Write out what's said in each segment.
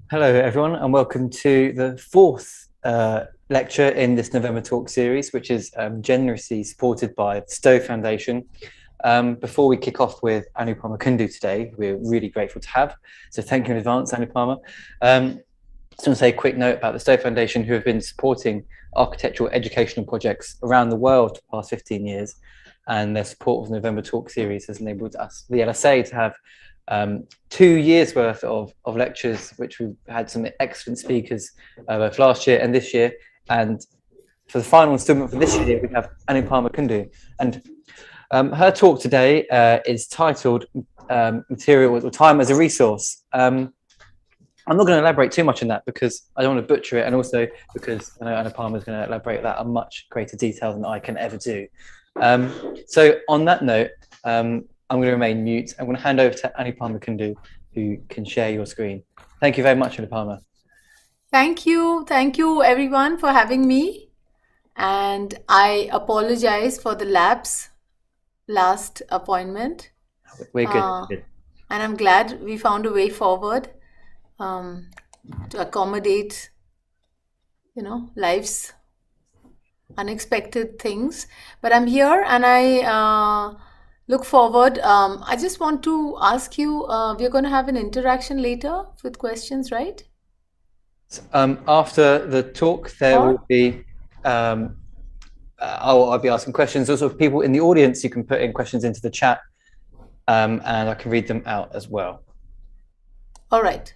Hello, everyone, and welcome to the fourth lecture in this November Talk series, which is generously supported by the Sto Foundation. Before we kick off with Anupama Kundoo today, we're really grateful to have. So thank you in advance, Anupama. Just want to say a quick note about the Sto Foundation, who have been supporting architectural educational projects around the world for the past 15 years. And their support of the November Talk series has enabled us, the LSA, to have 2 years worth of lectures, which we've had some excellent speakers both last year and this year. And for the final installment for this year, we have Anupama Kundoo. And her talk today is titled Material or Time as a Resource. I'm not going to elaborate too much on that because I don't want to butcher it, and also because I know Anupama is going to elaborate that in much greater detail than I can ever do. So on that note, I'm going to remain mute. I'm going to hand over to Anupama Kundoo, who can share your screen. Thank you very much, Anupama. Thank you. Thank you, everyone, for having me. And I apologize for the lapse last appointment. We're good. And I'm glad we found a way forward to accommodate, life's unexpected things. But I'm here and I look forward. I just want to ask you, we're going to have an interaction later with questions, right? After the talk, there will be, I'll be asking questions. Also, people in the audience, you can put in questions into the chat and I can read them out as well. All right.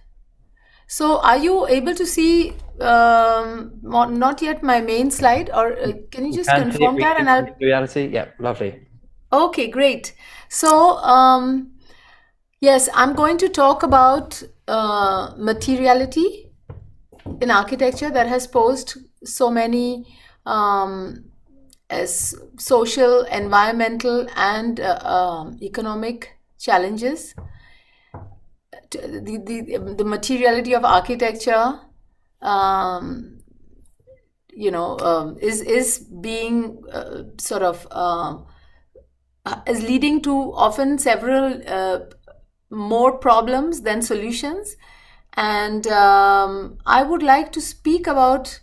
So are you able to see not yet my main slide, or can you just confirm that? And I'll reality. Yeah, lovely. Okay, great. So yes, I'm going to talk about materiality in architecture that has posed so many as social, environmental, and economic challenges. The materiality of architecture, is being is leading to often several more problems than solutions. And I would like to speak about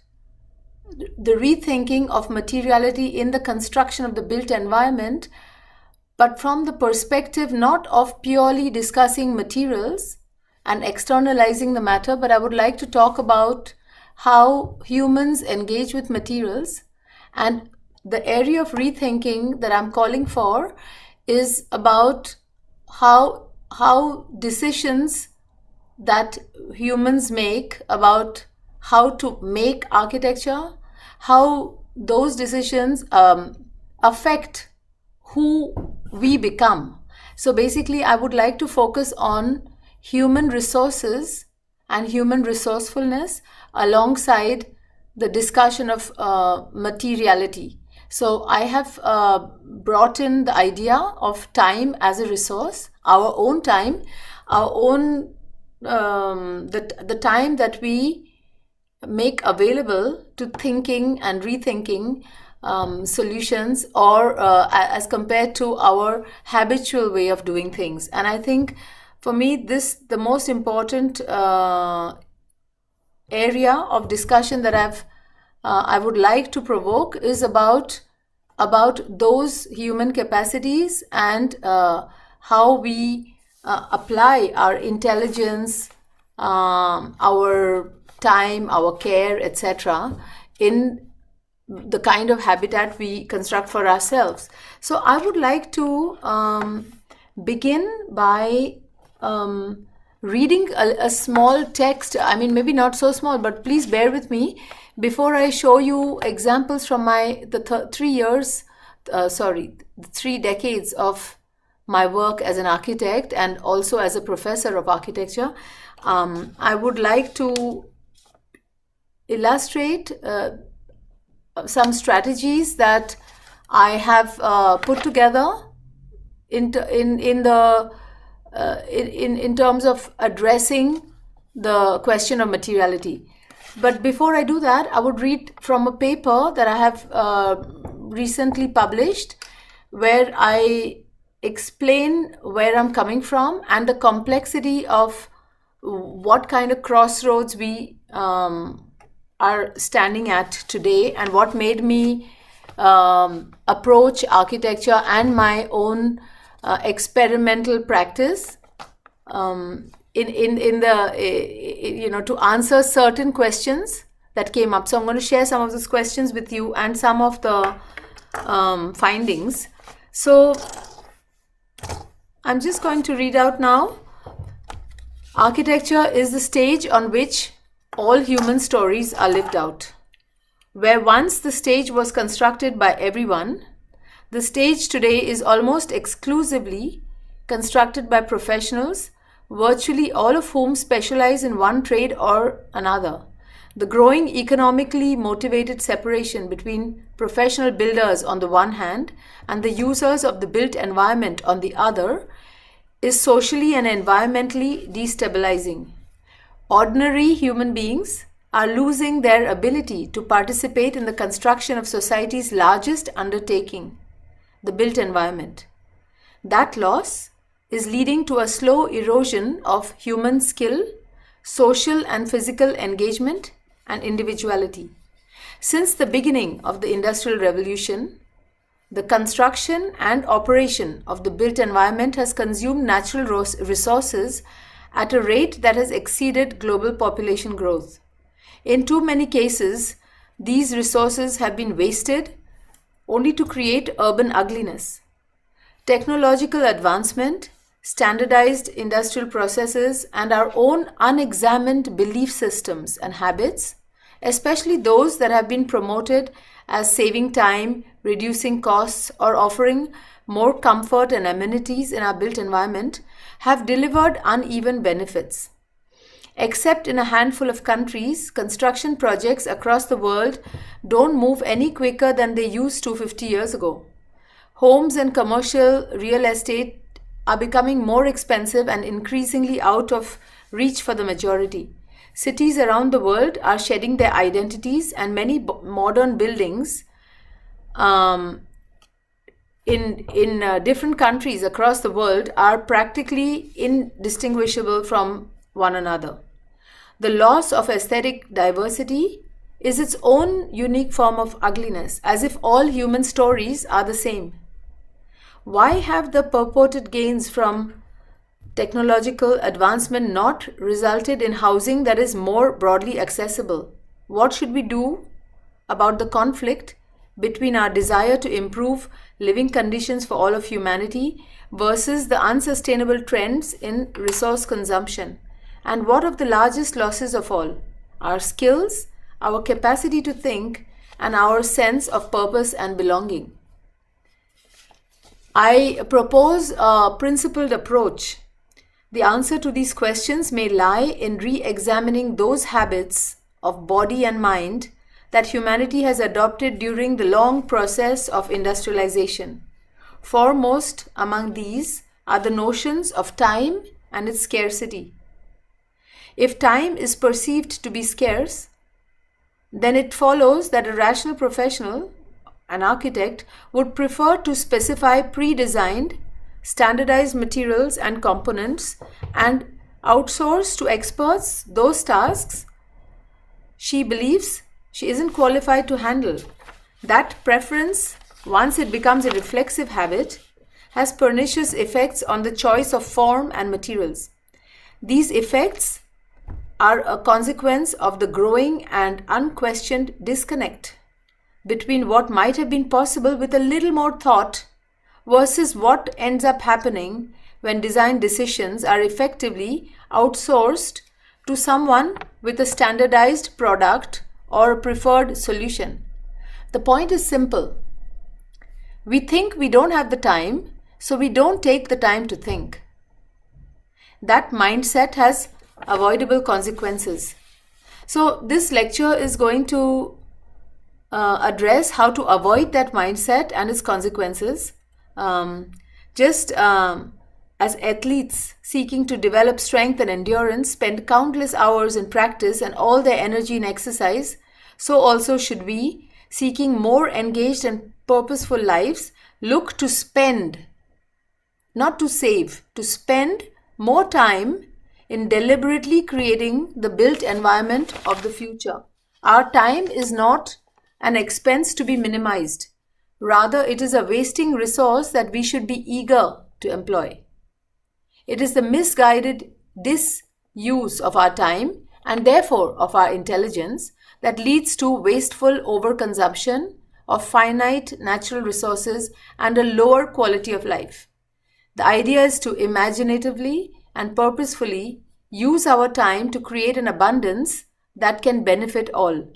the rethinking of materiality in the construction of the built environment, but from the perspective not of purely discussing materials and externalizing the matter, but I would like to talk about how humans engage with materials. And the area of rethinking that I'm calling for is about how decisions that humans make about how to make architecture, how those decisions affect who we become. So basically, I would like to focus on human resources and human resourcefulness alongside the discussion of materiality. So I have brought in the idea of time as a resource, our own time, our own the time that we make available to thinking and rethinking solutions, or as compared to our habitual way of doing things. And I think for me, the most important area of discussion that I would like to provoke is about those human capacities and how we apply our intelligence, our time, our care, etc., in the kind of habitat we construct for ourselves. So I would like to begin by reading a small text. I mean, maybe not so small, but please bear with me before I show you examples from the 3 decades of my work as an architect and also as a professor of architecture. I would like to illustrate some strategies that I have put together in terms of addressing the question of materiality. But before I do that, I would read from a paper that I have recently published, where I explain where I'm coming from and the complexity of what kind of crossroads we are standing at today, and what made me approach architecture and my own experimental practice in the to answer certain questions that came up. So I'm going to share some of those questions with you and some of the findings. So I'm just going to read out now. Architecture is the stage on which all human stories are lived out. Where once the stage was constructed by everyone, the stage today is almost exclusively constructed by professionals, virtually all of whom specialize in one trade or another. The growing economically motivated separation between professional builders on the one hand and the users of the built environment on the other is socially and environmentally destabilizing. Ordinary human beings are losing their ability to participate in the construction of society's largest undertaking, the built environment. That loss is leading to a slow erosion of human skill, social and physical engagement, and individuality. Since the beginning of the Industrial Revolution, the construction and operation of the built environment has consumed natural resources at a rate that has exceeded global population growth. In too many cases, these resources have been wasted only to create urban ugliness. Technological advancement, standardized industrial processes, and our own unexamined belief systems and habits, especially those that have been promoted as saving time, reducing costs, or offering more comfort and amenities in our built environment, have delivered uneven benefits. Except in a handful of countries, construction projects across the world don't move any quicker than they used to 50 years ago. Homes and commercial real estate are becoming more expensive and increasingly out of reach for the majority. Cities around the world are shedding their identities, and many modern buildings in different countries across the world are practically indistinguishable from one another. The loss of aesthetic diversity is its own unique form of ugliness, as if all human stories are the same. Why have the purported gains from technological advancement not resulted in housing that is more broadly accessible? What should we do about the conflict between our desire to improve living conditions for all of humanity versus the unsustainable trends in resource consumption? And what of the largest losses of all? Our skills, our capacity to think, and our sense of purpose and belonging. I propose a principled approach. The answer to these questions may lie in re-examining those habits of body and mind that humanity has adopted during the long process of industrialization. Foremost among these are the notions of time and its scarcity. If time is perceived to be scarce, then it follows that a rational professional, an architect, would prefer to specify pre-designed, standardized materials and components and outsource to experts those tasks she believes she isn't qualified to handle. That preference, once it becomes a reflexive habit, has pernicious effects on the choice of form and materials. These effects are a consequence of the growing and unquestioned disconnect between what might have been possible with a little more thought versus what ends up happening when design decisions are effectively outsourced to someone with a standardized product or a preferred solution. The point is simple. We think we don't have the time, so we don't take the time to think. That mindset has avoidable consequences. So this lecture is going to address how to avoid that mindset and its consequences. As athletes seeking to develop strength and endurance spend countless hours in practice and all their energy in exercise, so also should we, seeking more engaged and purposeful lives, look to spend, not to save, to spend more time in deliberately creating the built environment of the future. Our time is not an expense to be minimized. Rather, it is a wasting resource that we should be eager to employ. It is the misguided disuse of our time and therefore of our intelligence that leads to wasteful overconsumption of finite natural resources and a lower quality of life. The idea is to imaginatively and purposefully use our time to create an abundance that can benefit all.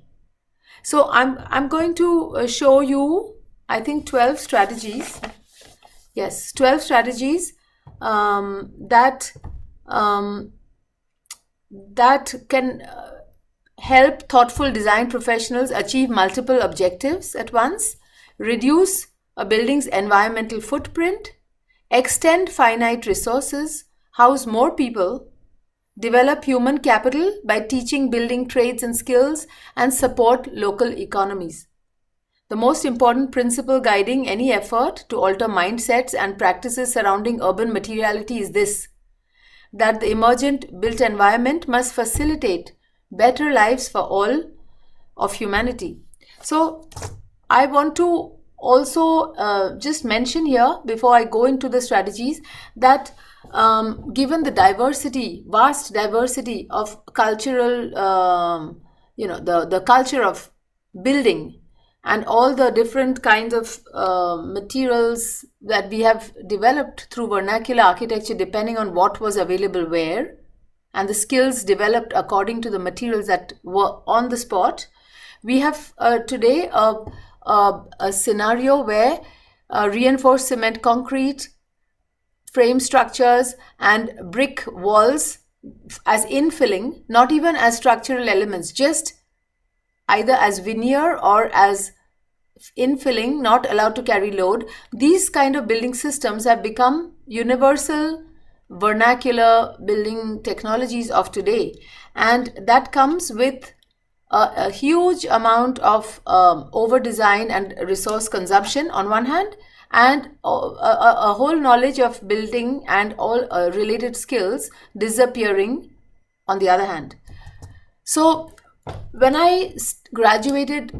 So I'm going to show you, I think, 12 strategies. Yes, 12 strategies that can help thoughtful design professionals achieve multiple objectives at once, reduce a building's environmental footprint, extend finite resources, house more people, develop human capital by teaching building trades and skills, and support local economies. The most important principle guiding any effort to alter mindsets and practices surrounding urban materiality is this: that the emergent built environment must facilitate better lives for all of humanity. So I want to also just mention here, before I go into the strategies, that given the diversity, vast diversity of cultural, the culture of building and all the different kinds of materials that we have developed through vernacular architecture, depending on what was available where, and the skills developed according to the materials that were on the spot, we have today a scenario where reinforced cement concrete, frame structures, and brick walls as infilling, not even as structural elements, just either as veneer or as infilling, not allowed to carry load. These kind of building systems have become universal vernacular building technologies of today, and that comes with a huge amount of over design and resource consumption on one hand, and a whole knowledge of building and all related skills disappearing on the other hand. So when I graduated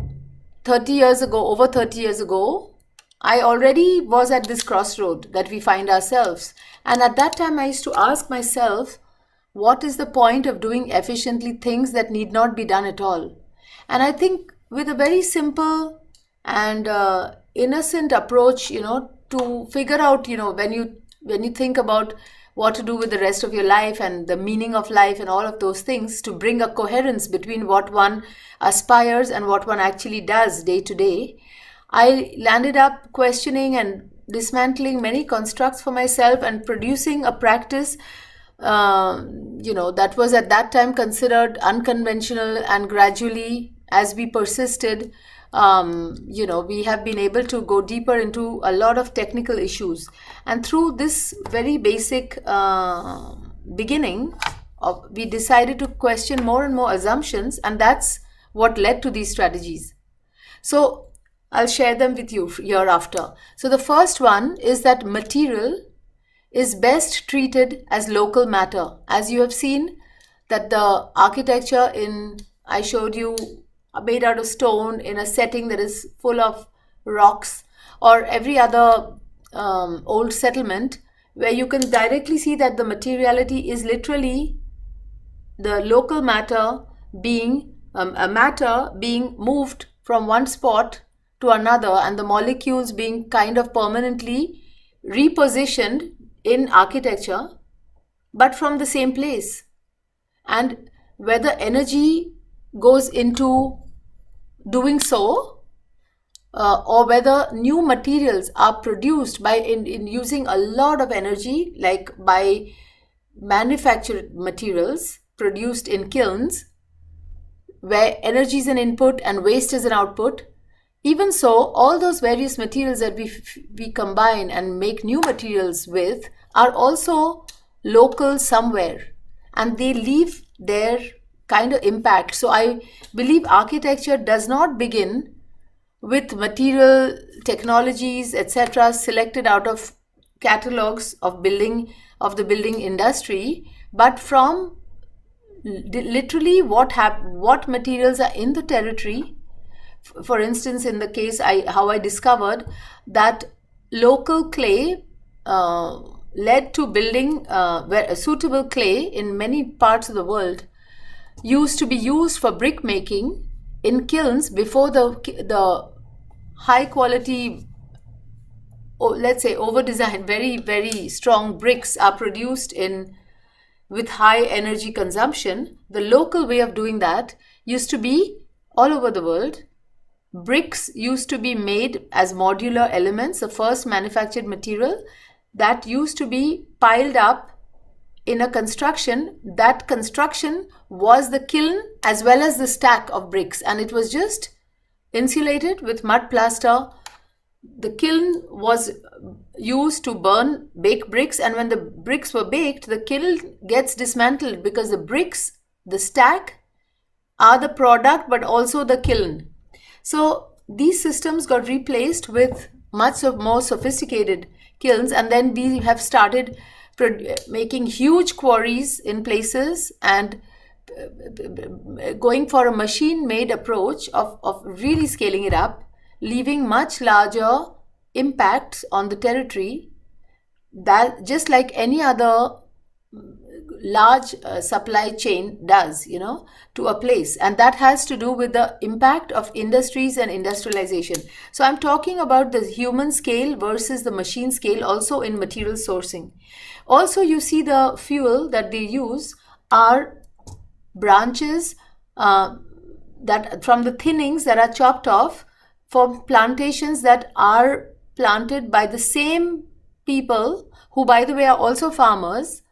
30 years ago, over 30 years ago, I already was at this crossroad that we find ourselves. And at that time, I used to ask myself, what is the point of doing efficiently things that need not be done at all? And I think with a very simple and innocent approach, to figure out, when you think about what to do with the rest of your life and the meaning of life and all of those things, to bring a coherence between what one aspires and what one actually does day to day, I landed up questioning and dismantling many constructs for myself and producing a practice that was at that time considered unconventional, and gradually, as we persisted, we have been able to go deeper into a lot of technical issues. And through this very basic beginning, we decided to question more and more assumptions, and that's what led to these strategies. So I'll share them with you hereafter. So the first one is that material is best treated as local matter. As you have seen that the architecture I showed you, made out of stone in a setting that is full of rocks, or every other old settlement, where you can directly see that the materiality is literally the local matter being a matter being moved from one spot to another, and the molecules being kind of permanently repositioned in architecture, but from the same place. And whether energy goes into doing so, or whether new materials are produced by in using a lot of energy, like by manufactured materials produced in kilns, where energy is an input and waste is an output. Even so, all those various materials that we combine and make new materials with are also local somewhere, and they leave their kind of impact. So I believe architecture does not begin with material technologies, etc., selected out of catalogs of the building industry, but from literally what materials are in the territory. For instance, in the case how I discovered that local clay led to building suitable clay in many parts of the world used to be used for brick making in kilns before the high quality, let's say over designed, very, very strong bricks are produced with high energy consumption. The local way of doing that used to be all over the world. Bricks used to be made as modular elements, the first manufactured material that used to be piled up in a construction. That construction was the kiln as well as the stack of bricks, and it was just insulated with mud plaster. The kiln was used to bake bricks, and when the bricks were baked, the kiln gets dismantled because the bricks, the stack, are the product but also the kiln. So these systems got replaced with much more sophisticated kilns, and then we have started making huge quarries in places and going for a machine-made approach of really scaling it up, leaving much larger impacts on the territory, that just like any other large supply chain does, to a place. And that has to do with the impact of industries and industrialization. So I'm talking about the human scale versus the machine scale also in material sourcing. Also, you see the fuel that they use are branches that from the thinnings that are chopped off from plantations that are planted by the same people who, by the way, are also farmers.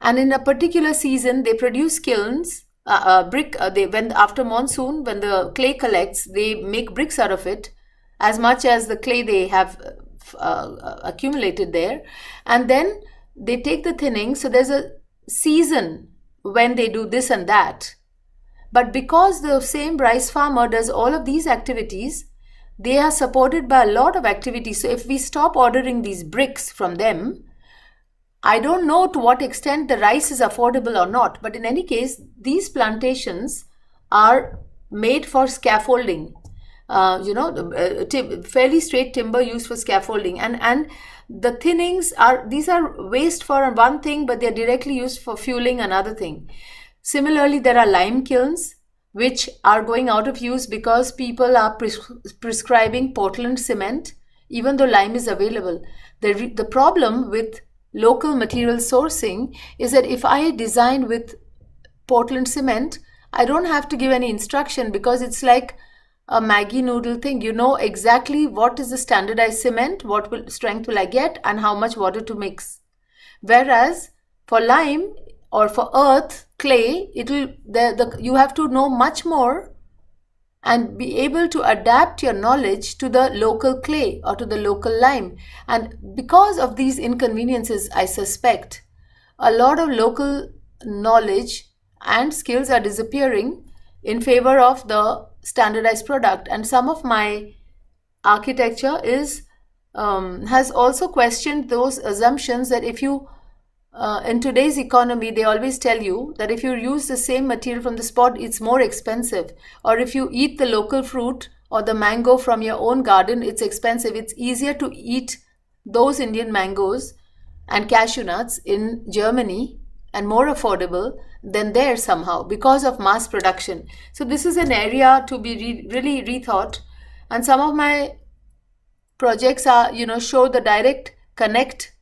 And in a particular season, they produce kilns, when after monsoon, when the clay collects, they make bricks out of it, as much as the clay they have accumulated there. And then they take the thinning. So there's a season when they do this and that. But because the same rice farmer does all of these activities, they are supported by a lot of activities. So if we stop ordering these bricks from them, I don't know to what extent the rice is affordable or not, but in any case, these plantations are made for scaffolding, fairly straight timber used for scaffolding. And the thinnings these are waste for one thing, but they're directly used for fueling another thing. Similarly, there are lime kilns, which are going out of use because people are prescribing Portland cement, even though lime is available. The problem with local material sourcing is that if I design with Portland cement, I don't have to give any instruction because it's like a Maggi noodle thing. You know exactly what is the standardized cement, strength will I get, and how much water to mix. Whereas for lime or for earth, clay, you have to know much more and be able to adapt your knowledge to the local clay or to the local lime. And because of these inconveniences, I suspect a lot of local knowledge and skills are disappearing in favor of the standardized product. And some of my architecture has also questioned those assumptions that if you in today's economy, they always tell you that if you use the same material from the spot, it's more expensive. Or if you eat the local fruit or the mango from your own garden, it's expensive. It's easier to eat those Indian mangoes and cashew nuts in Germany and more affordable than there somehow because of mass production. So this is an area to be really rethought. And some of my projects are, show the direct connect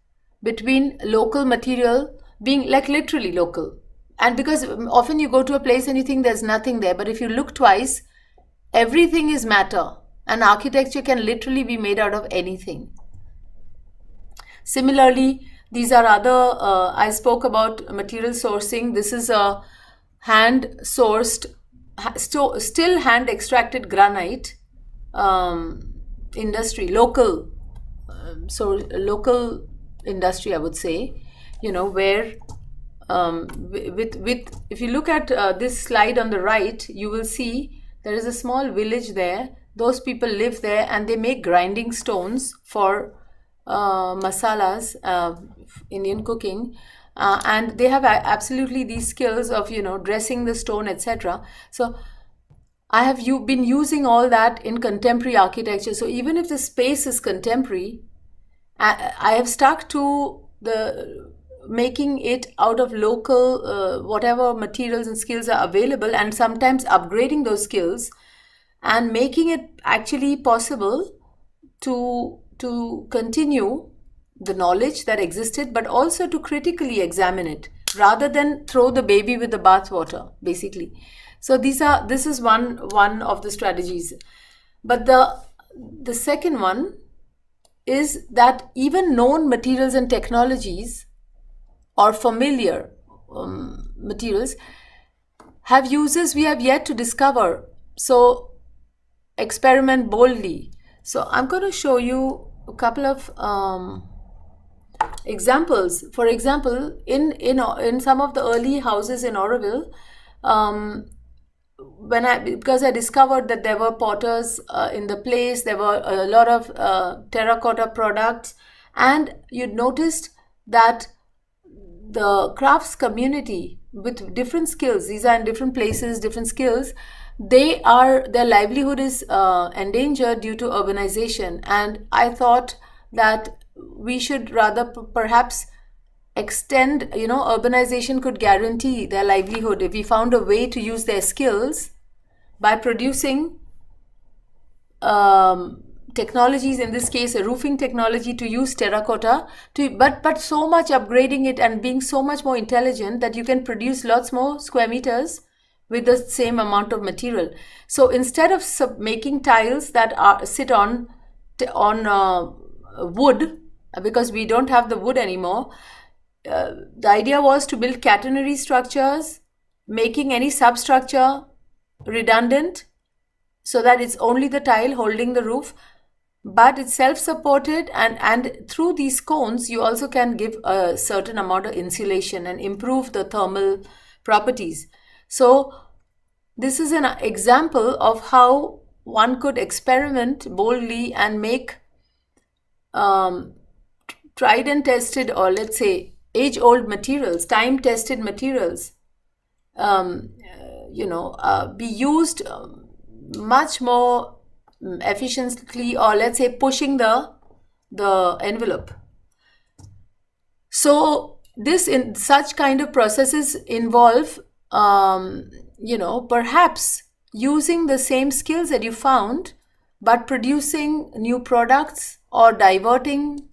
between local material being like literally local. And because often you go to a place and you think there's nothing there, but if you look twice, everything is matter, and architecture can literally be made out of anything. Similarly, these are other, I spoke about material sourcing. This is a hand-sourced, still hand-extracted granite industry, local industry, I would say, where if you look at this slide on the right, you will see there is a small village there. Those people live there and they make grinding stones for masalas, Indian cooking. and they have absolutely these skills of, dressing the stone, etc. So I have been using all that in contemporary architecture. So even if the space is contemporary, I have stuck to the making it out of local, whatever materials and skills are available, and sometimes upgrading those skills and making it actually possible to continue the knowledge that existed, but also to critically examine it rather than throw the baby with the bathwater, basically. So this is one of the strategies. But the second one is that even known materials and technologies or familiar materials have uses we have yet to discover. So experiment boldly. So I'm going to show you a couple of examples. For example, in some of the early houses in Oroville, because I discovered that there were potters in the place, there were a lot of terracotta products, and you'd noticed that the crafts community with different skills, these are in different places, different skills, their livelihood is endangered due to urbanization. And I thought that we should rather perhaps extend, urbanization could guarantee their livelihood if we found a way to use their skills by producing technologies, in this case a roofing technology, to use terracotta, but so much upgrading it and being so much more intelligent that you can produce lots more square meters with the same amount of material. So instead of making tiles that sit on wood, because we don't have the wood anymore, the idea was to build catenary structures, making any substructure redundant so that it's only the tile holding the roof, but it's self-supported, and through these cones you also can give a certain amount of insulation and improve the thermal properties. So this is an example of how one could experiment boldly and make tried and tested, or let's say age-old materials, time-tested materials, be used much more efficiently, or let's say pushing the envelope. So in such kind of processes involve perhaps using the same skills that you found, but producing new products or diverting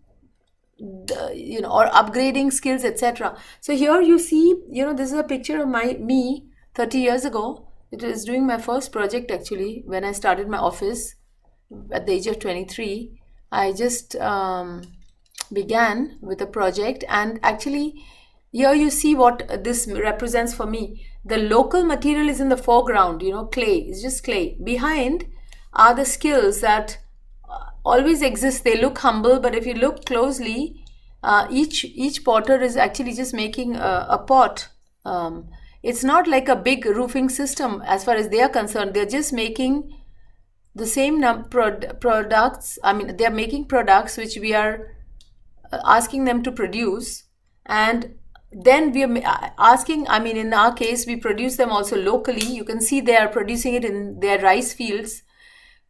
or upgrading skills, etc. So here you see, this is a picture of me 30 years ago. It was during my first project, actually, when I started my office at the age of 23. I just began with a project, and actually here you see what this represents for me. The local material is in the foreground, clay, it's just clay. Behind are the skills that always exist. They look humble, but if you look closely, each potter is actually just making a pot. It's not like a big roofing system as far as they are concerned. They're just making the same products. I mean, they're making products which we are asking them to produce, and then we are asking, in our case, we produce them also locally. You can see they are producing it in their rice fields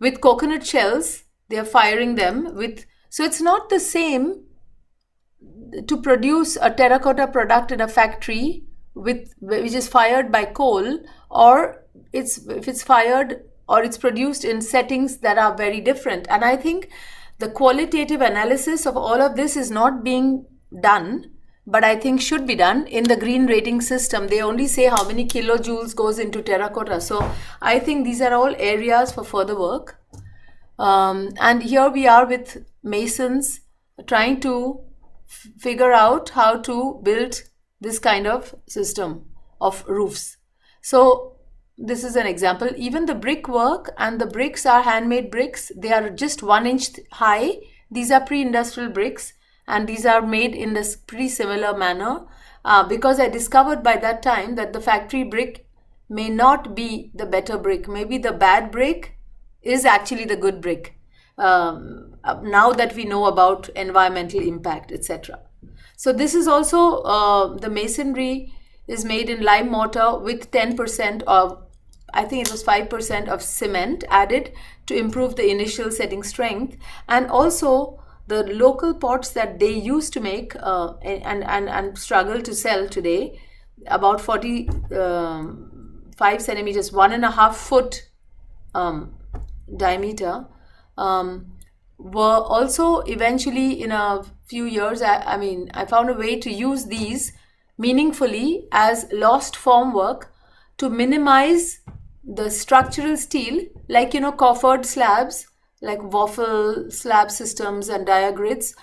with coconut shells. They are firing them with, so it's not the same to produce a terracotta product in a factory which is fired by coal, or if it's fired or it's produced in settings that are very different. And I think the qualitative analysis of all of this is not being done, but I think should be done in the green rating system. They only say how many kilojoules goes into terracotta. So I think these are all areas for further work. And here we are with masons trying to figure out how to build this kind of system of roofs. So this is an example. Even the brickwork, and the bricks are handmade bricks. They are just 1 inch high. These are pre-industrial bricks, and these are made in this pretty similar manner, because I discovered by that time that the factory brick may not be the better brick. Maybe the bad brick is actually the good brick, now that we know about environmental impact, etc. So this is also, the masonry is made in lime mortar with 10% of, I think it was 5% of cement added to improve the initial setting strength. And also the local pots that they used to make and struggle to sell today, about 45 centimeters, 1.5 foot diameter, were also eventually, in a few years, I found a way to use these meaningfully as lost formwork to minimize the structural steel, like, coffered slabs, like waffle slab systems and diagrids,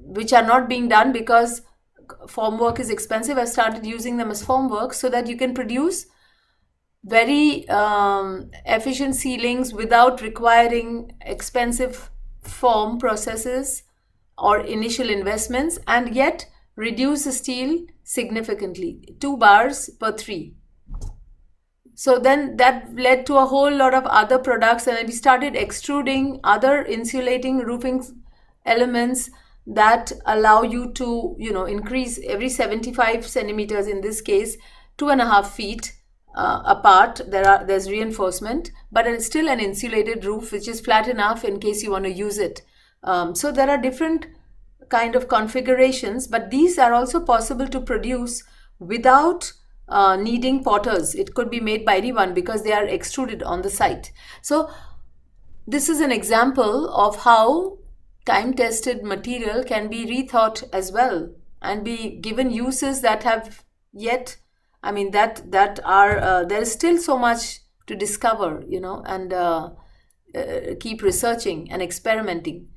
which are not being done because formwork is expensive. I started using them as formwork so that you can produce very efficient ceilings without requiring expensive form processes or initial investments, and yet reduce the steel significantly, 2 bars per 3. So then that led to a whole lot of other products, and we started extruding other insulating roofing elements that allow you to, increase every 75 centimeters, in this case 2.5 feet apart. There's reinforcement, but it's still an insulated roof which is flat enough in case you want to use it. So there are different kind of configurations, but these are also possible to produce without needing potters. It could be made by anyone because they are extruded on the site. So this is an example of how time-tested material can be rethought as well and be given uses that have yet, that are, there is still so much to discover, and keep researching and experimenting.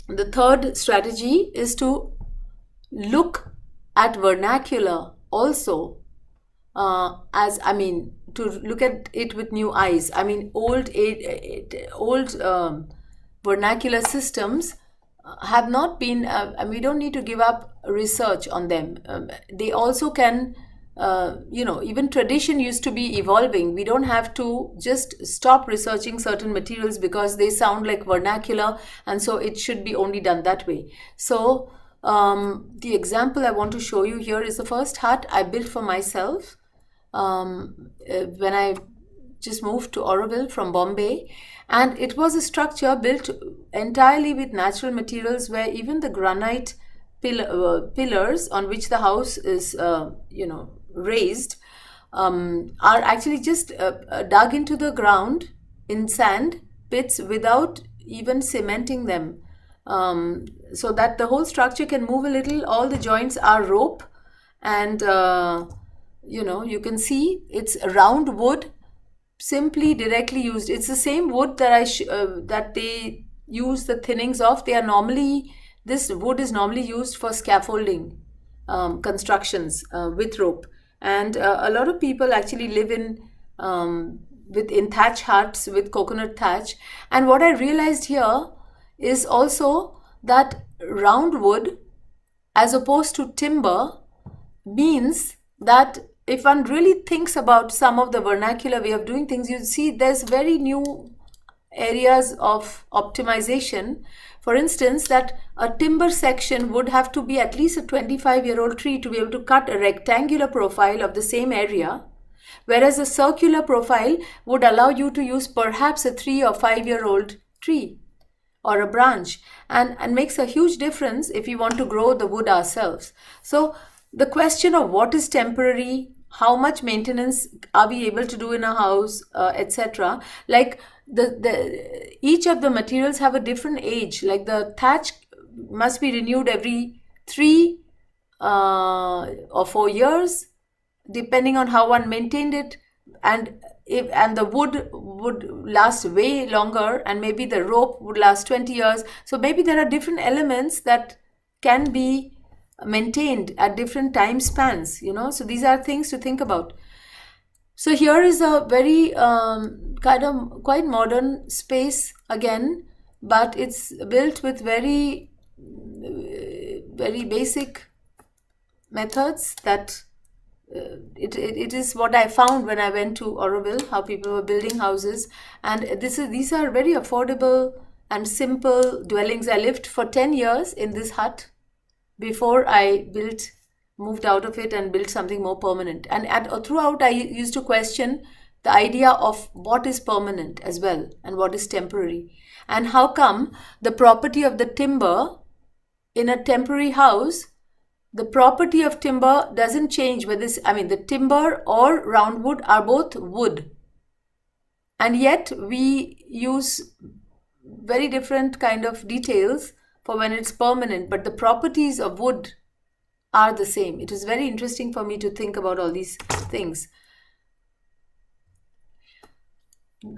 The third strategy is to look at vernacular also, to look at it with new eyes. Old vernacular systems have not been, we don't need to give up research on them. They also can, even tradition used to be evolving. We don't have to just stop researching certain materials because they sound like vernacular, and so it should be only done that way. So the example I want to show you here is the first hut I built for myself when I just moved to Auroville from Bombay. And it was a structure built entirely with natural materials, where even the granite pillars on which the house is, raised, are actually just dug into the ground in sand pits without even cementing them, so that the whole structure can move a little. All the joints are rope, and you can see it's round wood, simply directly used. It's the same wood that that they use the thinnings of. This wood is normally used for scaffolding constructions with rope, and a lot of people actually live in thatch huts with coconut thatch. And what I realized here is also that round wood, as opposed to timber, means that if one really thinks about some of the vernacular way of doing things, you see there's very new areas of optimization. For instance, that a timber section would have to be at least a 25-year-old tree to be able to cut a rectangular profile of the same area, whereas a circular profile would allow you to use perhaps a 3 or 5-year-old tree or a branch, and makes a huge difference if we want to grow the wood ourselves. So the question of what is temporary, how much maintenance are we able to do in a house, etc. Like each of the materials have a different age. Like the thatch must be renewed every 3 or 4 years, depending on how one maintained it, and the wood would last way longer, and maybe the rope would last 20 years. So maybe there are different elements that can be maintained at different time spans, so these are things to think about. So here is a very quite modern space again, but it's built with very basic methods that it is what I found when I went to Auroville, how people were building houses. And these are very affordable and simple dwellings. I lived for 10 years in this hut before I moved out of it and built something more permanent. And throughout, I used to question the idea of what is permanent as well and what is temporary. And how come the property of the timber in a temporary house, the property of timber doesn't change whether the timber or round wood are both wood. And yet we use very different kind of details for when it's permanent, but the properties of wood are the same. It is very interesting for me to think about all these things.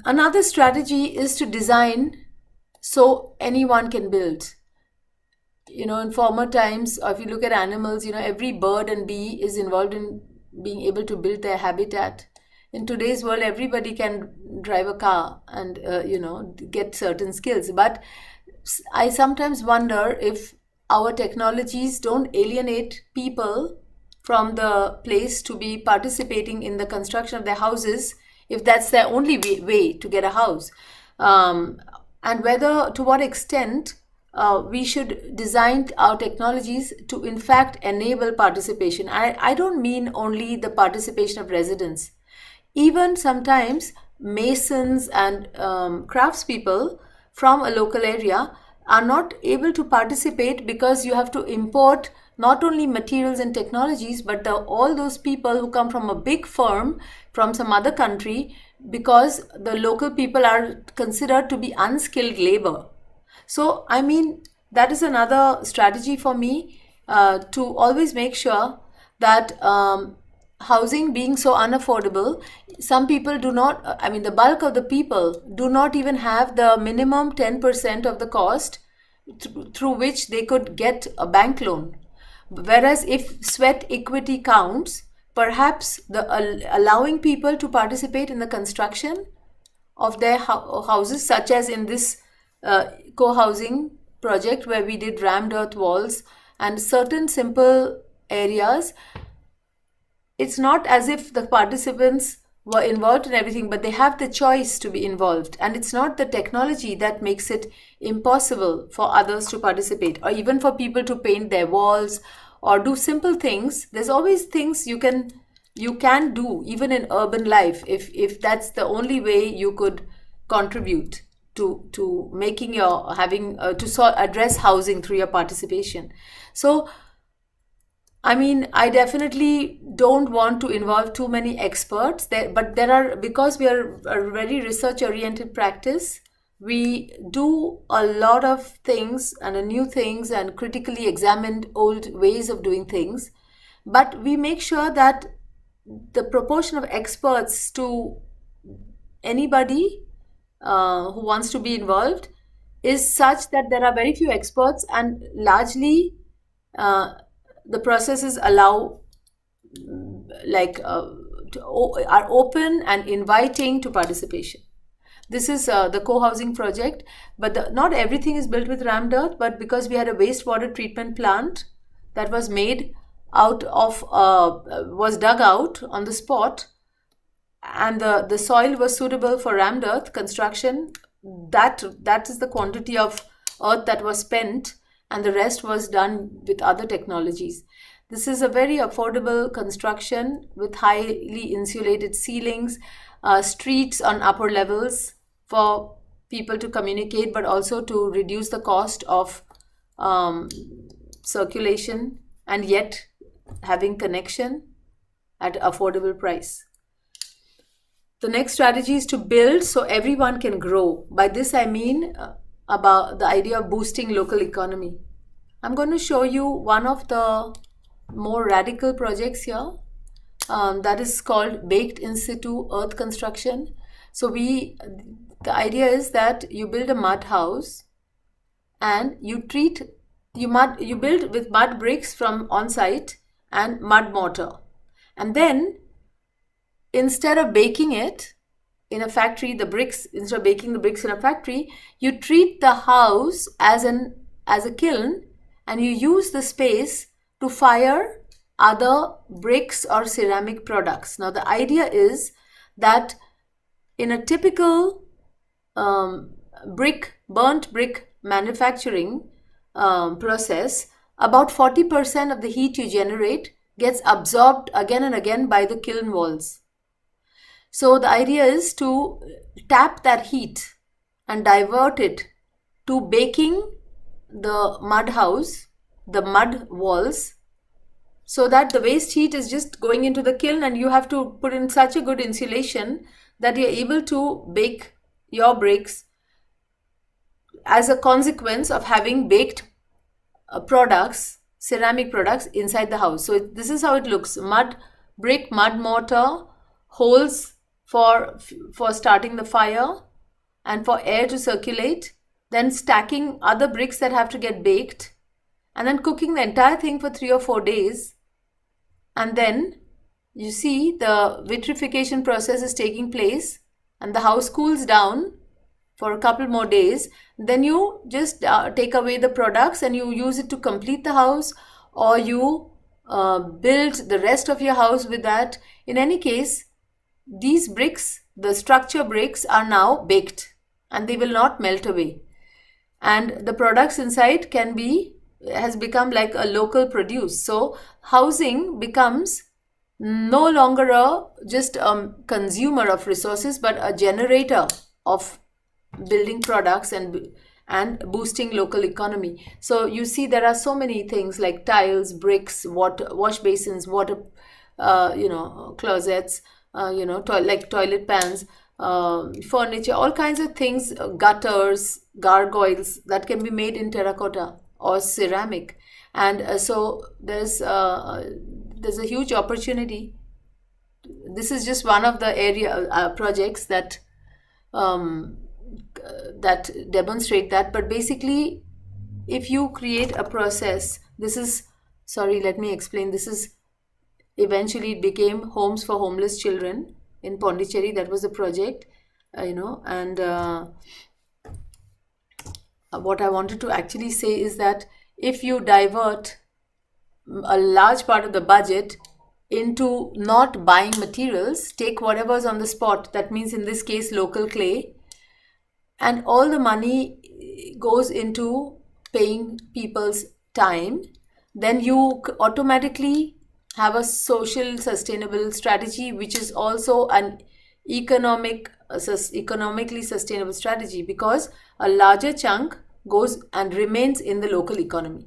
Another strategy is to design so anyone can build. In former times, or if you look at animals, every bird and bee is involved in being able to build their habitat. In today's world, everybody can drive a car and, get certain skills. But I sometimes wonder if our technologies don't alienate people from the place to be participating in the construction of their houses, if that's their only way to get a house. And to what extent we should design our technologies to, in fact, enable participation. I don't mean only the participation of residents. Even sometimes masons and craftspeople from a local area are not able to participate because you have to import not only materials and technologies, but all those people who come from a big firm from some other country, because the local people are considered to be unskilled labor. So, that is another strategy for me to always make sure that housing being so unaffordable, some people do not, the bulk of the people do not even have the minimum 10% of the cost through which they could get a bank loan. Whereas if sweat equity counts, perhaps allowing people to participate in the construction of their houses, such as in this co-housing project where we did rammed earth walls and certain simple areas. It's not as if the participants were involved in everything, but they have the choice to be involved. And it's not the technology that makes it impossible for others to participate, or even for people to paint their walls or do simple things. There's always things you can do even in urban life if that's the only way you could contribute to making address housing through your participation. So I definitely don't want to involve too many experts there, but because we are a very research oriented practice, we do a lot of things and new things and critically examined old ways of doing things. But we make sure that the proportion of experts to anybody who wants to be involved is such that there are very few experts, and largely the processes are open and inviting to participation. This is the co-housing project, but not everything is built with rammed earth, but because we had a wastewater treatment plant that was made out of, was dug out on the spot, and the soil was suitable for rammed earth construction, that is the quantity of earth that was spent, and the rest was done with other technologies. This is a very affordable construction with highly insulated ceilings, streets on upper levels for people to communicate, but also to reduce the cost of circulation, and yet having connection at affordable price. The next strategy is to build so everyone can grow. By this I mean about the idea of boosting local economy. I'm going to show you one of the more radical projects here that is called baked in situ earth construction. So the idea is that you build a mud house and you build with mud bricks from on site and mud mortar, and then instead of baking it in a factory, instead of baking the bricks in a factory, you treat the house as a kiln, and you use the space to fire other bricks or ceramic products. Now the idea is that in a typical burnt brick manufacturing process, about 40% of the heat you generate gets absorbed again and again by the kiln walls. So the idea is to tap that heat and divert it to baking the mud house, the mud walls, so that the waste heat is just going into the kiln, and you have to put in such a good insulation that you're able to bake your bricks as a consequence of having baked products, ceramic products inside the house. So this is how it looks: mud brick, mud mortar, holes for starting the fire and for air to circulate, then stacking other bricks that have to get baked, and then cooking the entire thing for 3 or 4 days. And then you see the vitrification process is taking place and the house cools down for a couple more days. Then you just take away the products and you use it to complete the house, or you build the rest of your house with that. In any case, these bricks, the structure bricks, are now baked and they will not melt away. And the products inside has become like a local produce. So housing becomes no longer just a consumer of resources, but a generator of building products and boosting local economy. So you see there are so many things like tiles, bricks, wash basins, water closets, like toilet pans, furniture, all kinds of things, gutters, gargoyles that can be made in terracotta or ceramic. And so there's a huge opportunity. This is just one of the projects that demonstrate that. But basically, if you create a process, let me explain. This is eventually it became homes for homeless children in Pondicherry. That was the project, and what I wanted to actually say is that if you divert a large part of the budget into not buying materials, take whatever's on the spot, that means in this case local clay, and all the money goes into paying people's time, then you automatically have a social sustainable strategy, which is also an economically sustainable strategy, because a larger chunk goes and remains in the local economy.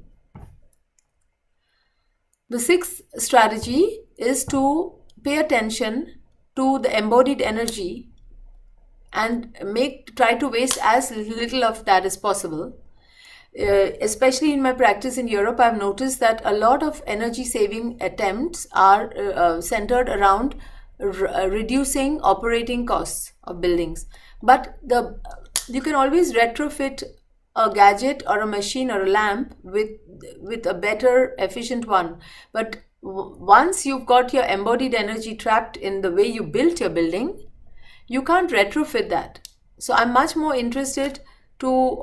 The sixth strategy is to pay attention to the embodied energy and try to waste as little of that as possible. Especially in my practice in Europe, I've noticed that a lot of energy saving attempts are centered around reducing operating costs of buildings. But you can always retrofit a gadget or a machine or a lamp with a better efficient one. But once you've got your embodied energy trapped in the way you built your building, you can't retrofit that. So I'm much more interested to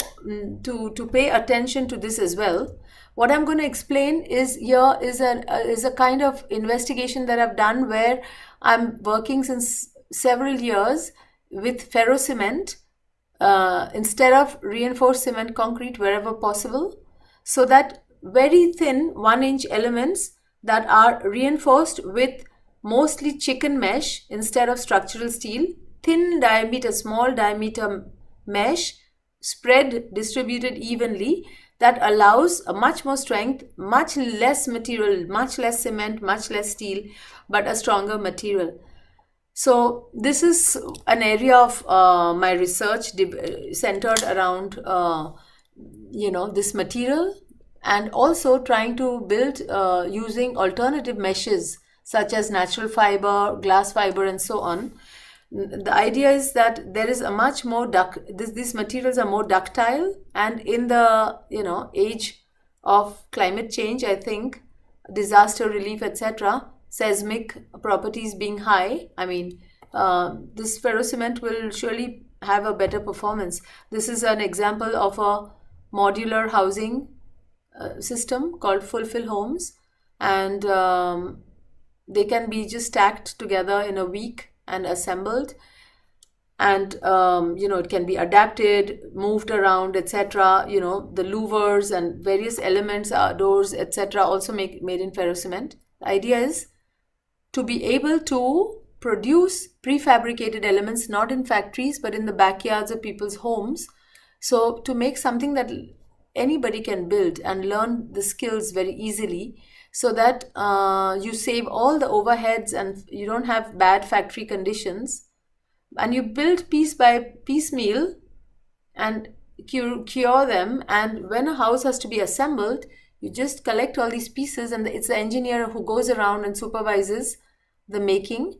pay attention to this as well. What I'm going to explain is a kind of investigation that I've done, where I'm working since several years with ferrocement instead of reinforced cement concrete wherever possible, so that very thin 1-inch elements that are reinforced with mostly chicken mesh instead of structural steel, small diameter mesh, distributed evenly, that allows a much more strength, much less material, much less cement, much less steel, but a stronger material. So this is an area of my research centered around this material, and also trying to build using alternative meshes such as natural fiber, glass fiber, and so on. The idea is that there is a much more these materials are more ductile, and in the age of climate change, I think disaster relief, etc., seismic properties being high, this ferrocement will surely have a better performance. This is an example of a modular housing system called Fulfill Homes, and they can be just stacked together in a week and assembled. and it can be adapted, moved around, etc. The louvers and various elements, doors, etc. also made in ferrocement. The idea is to be able to produce prefabricated elements not in factories but in the backyards of people's homes, so to make something that anybody can build and learn the skills very easily, so that you save all the overheads and you don't have bad factory conditions, and you build piece by piecemeal and cure them. And when a house has to be assembled, you just collect all these pieces, and it's the engineer who goes around and supervises the making.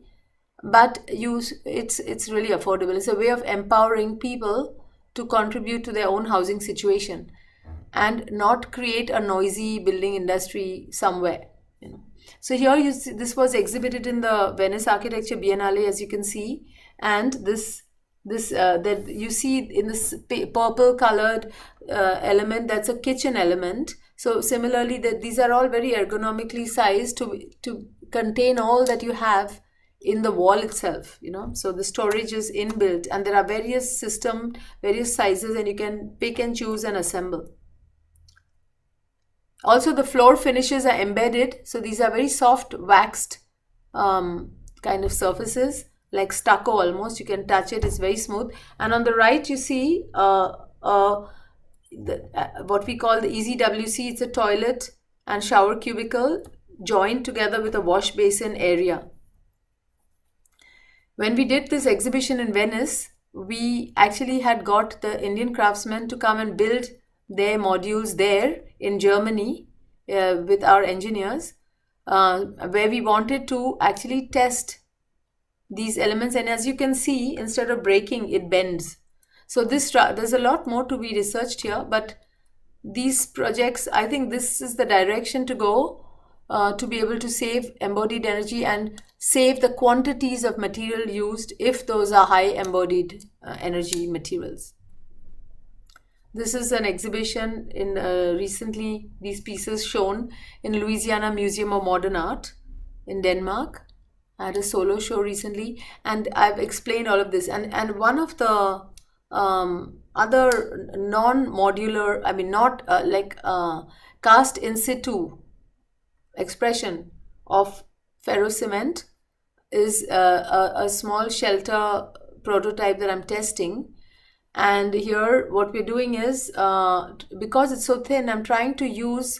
But it's really affordable. It's a way of empowering people to contribute to their own housing situation and not create a noisy building industry somewhere. So here you see, this was exhibited in the Venice Architecture Biennale, as you can see, and this that you see in this purple colored element, that's a kitchen element. So similarly, these are all very ergonomically sized to contain all that you have in the wall itself. So the storage is inbuilt, and there are various sizes, and you can pick and choose and assemble. Also, the floor finishes are embedded, so these are very soft waxed kind of surfaces, like stucco almost. You can touch it, it's very smooth. And on the right you see what we call the EZWC. It's a toilet and shower cubicle joined together with a wash basin area. When we did this exhibition in Venice, we actually had got the Indian craftsmen to come and build their modules there in Germany with our engineers, where we wanted to actually test these elements. And as you can see, instead of breaking, it bends. So there's a lot more to be researched here, but these projects, I think this is the direction to go, to be able to save embodied energy and save the quantities of material used if those are high embodied energy materials. This is an exhibition in recently, these pieces shown in Louisiana Museum of Modern Art in Denmark. I had a solo show recently, and I've explained all of this. And one of the other non-modular, I mean not cast in situ expression of ferrocement is a small shelter prototype that I'm testing. And here what we're doing is, because it's so thin, I'm trying to use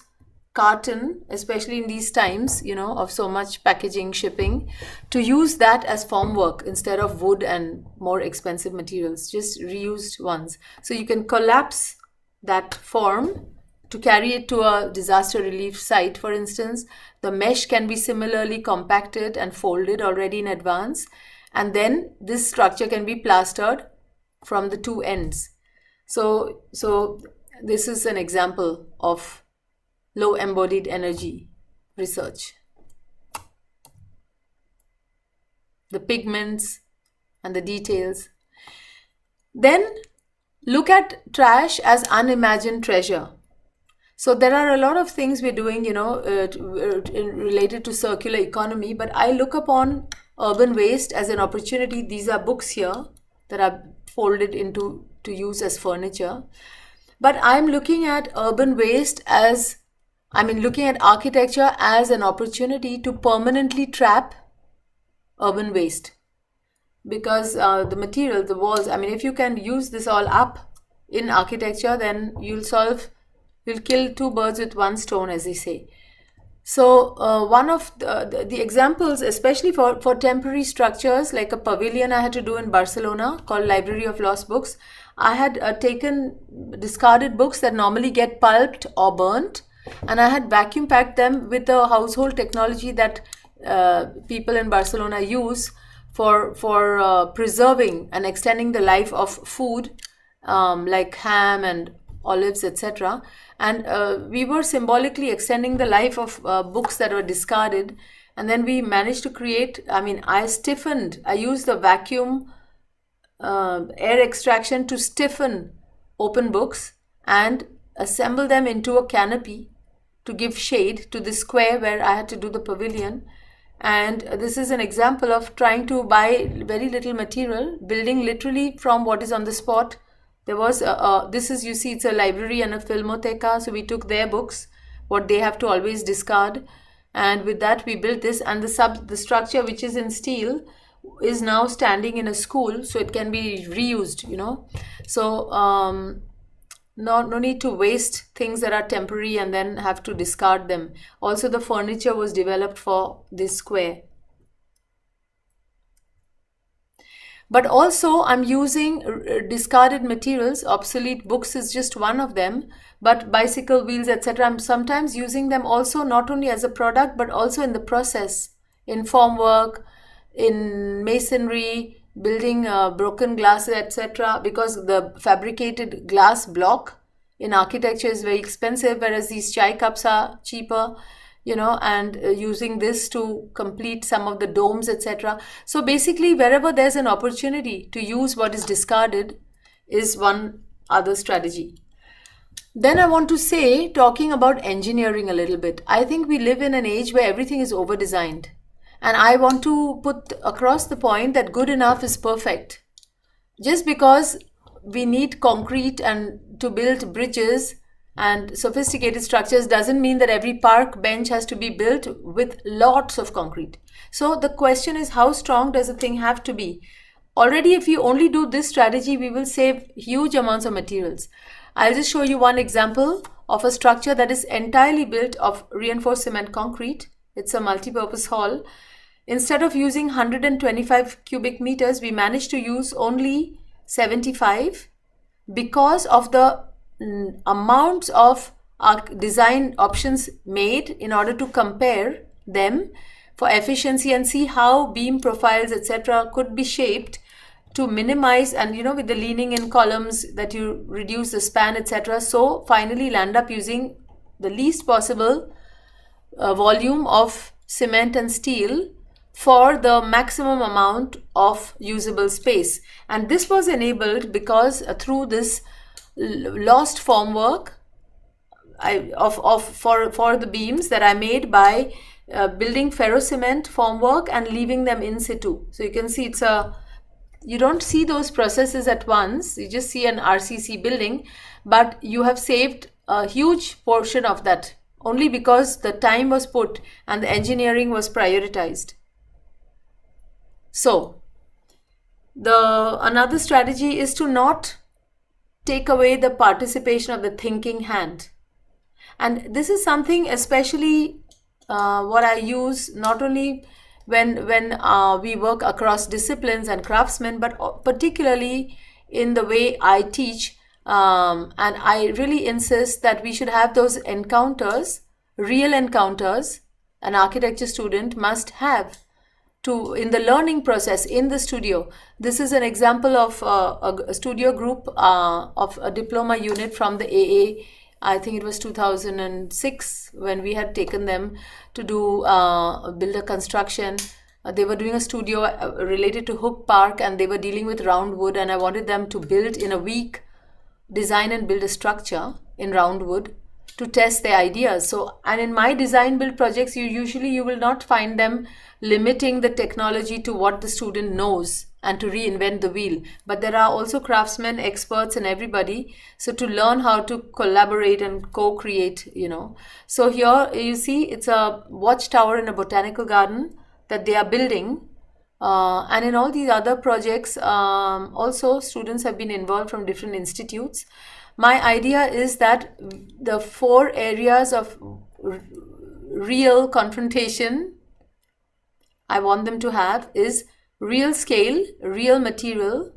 carton, especially in these times, of so much packaging, shipping, to use that as formwork instead of wood and more expensive materials, just reused ones. So you can collapse that form to carry it to a disaster relief site, for instance. The mesh can be similarly compacted and folded already in advance. And then this structure can be plastered from the two ends. So this is an example of low embodied energy research. The pigments and the details. Then look at trash as unimagined treasure. So there are a lot of things we're doing, related to circular economy, but I look upon urban waste as an opportunity. These are books here that are folded into to use as furniture. But I'm looking at urban waste as, looking at architecture as an opportunity to permanently trap urban waste. Because the material, the walls, if you can use this all up in architecture, then you'll kill two birds with one stone, as they say. So one of the examples, especially for temporary structures, like a pavilion I had to do in Barcelona called Library of Lost Books, I had taken discarded books that normally get pulped or burnt, and I had vacuum packed them with the household technology that people in Barcelona use for preserving and extending the life of food, like ham and olives, etc. And we were symbolically extending the life of books that were discarded. And then we managed to create, I used the vacuum air extraction to stiffen open books and assemble them into a canopy to give shade to the square where I had to do the pavilion. And this is an example of trying to buy very little material, building literally from what is on the spot. There was this is, you see, it's a library and a filmoteca, so we took their books, what they have to always discard, and with that we built this. And the structure, which is in steel, is now standing in a school, so it can be reused, you know. So no need to waste things that are temporary and then have to discard them. Also, the furniture was developed for this square. But also I'm using discarded materials. Obsolete books is just one of them, but bicycle wheels, etc. I'm sometimes using them also, not only as a product but also in the process, in formwork, in masonry, building broken glasses, etc. Because the fabricated glass block in architecture is very expensive, whereas these chai cups are cheaper, you know, and using this to complete some of the domes, etc. So basically, wherever there's an opportunity to use what is discarded is one other strategy. Then I want to say, talking about engineering a little bit, I think we live in an age where everything is over-designed. And I want to put across the point that good enough is perfect. Just because we need concrete and to build bridges and sophisticated structures doesn't mean that every park bench has to be built with lots of concrete. So the question is, how strong does a thing have to be? Already, if you only do this strategy, we will save huge amounts of materials. I'll just show you one example of a structure that is entirely built of reinforced cement concrete. It's a multi-purpose hall. Instead of using 125 cubic meters, we managed to use only 75 because of the amounts of design options made in order to compare them for efficiency and see how beam profiles, etc. could be shaped to minimize, and you know, with the leaning in columns that you reduce the span, etc. So finally land up using the least possible volume of cement and steel for the maximum amount of usable space. And this was enabled because through this lost formwork for the beams that I made by building ferrocement formwork and leaving them in situ. So you can see you don't see those processes at once, you just see an RCC building, but you have saved a huge portion of that only because the time was put and the engineering was prioritized. So another strategy is to not take away the participation of the thinking hand. And this is something especially what I use not only when we work across disciplines and craftsmen, but particularly in the way I teach. And I really insist that we should have those encounters, real encounters, an architecture student must have in the learning process in the studio. This is an example of a studio group of a diploma unit from the AA. I think it was 2006 when we had taken them to do builder construction. They were doing a studio related to Hook Park and they were dealing with round wood, and I wanted them to build in a week, design and build a structure in round wood to test their ideas. So, and in my design build projects, you will not find them limiting the technology to what the student knows and to reinvent the wheel. But there are also craftsmen, experts and everybody. So to learn how to collaborate and co-create, you know. So here you see it's a watchtower in a botanical garden that they are building. And in all these other projects, also students have been involved from different institutes. My idea is that the 4 areas of real confrontation I want them to have is real scale, real material,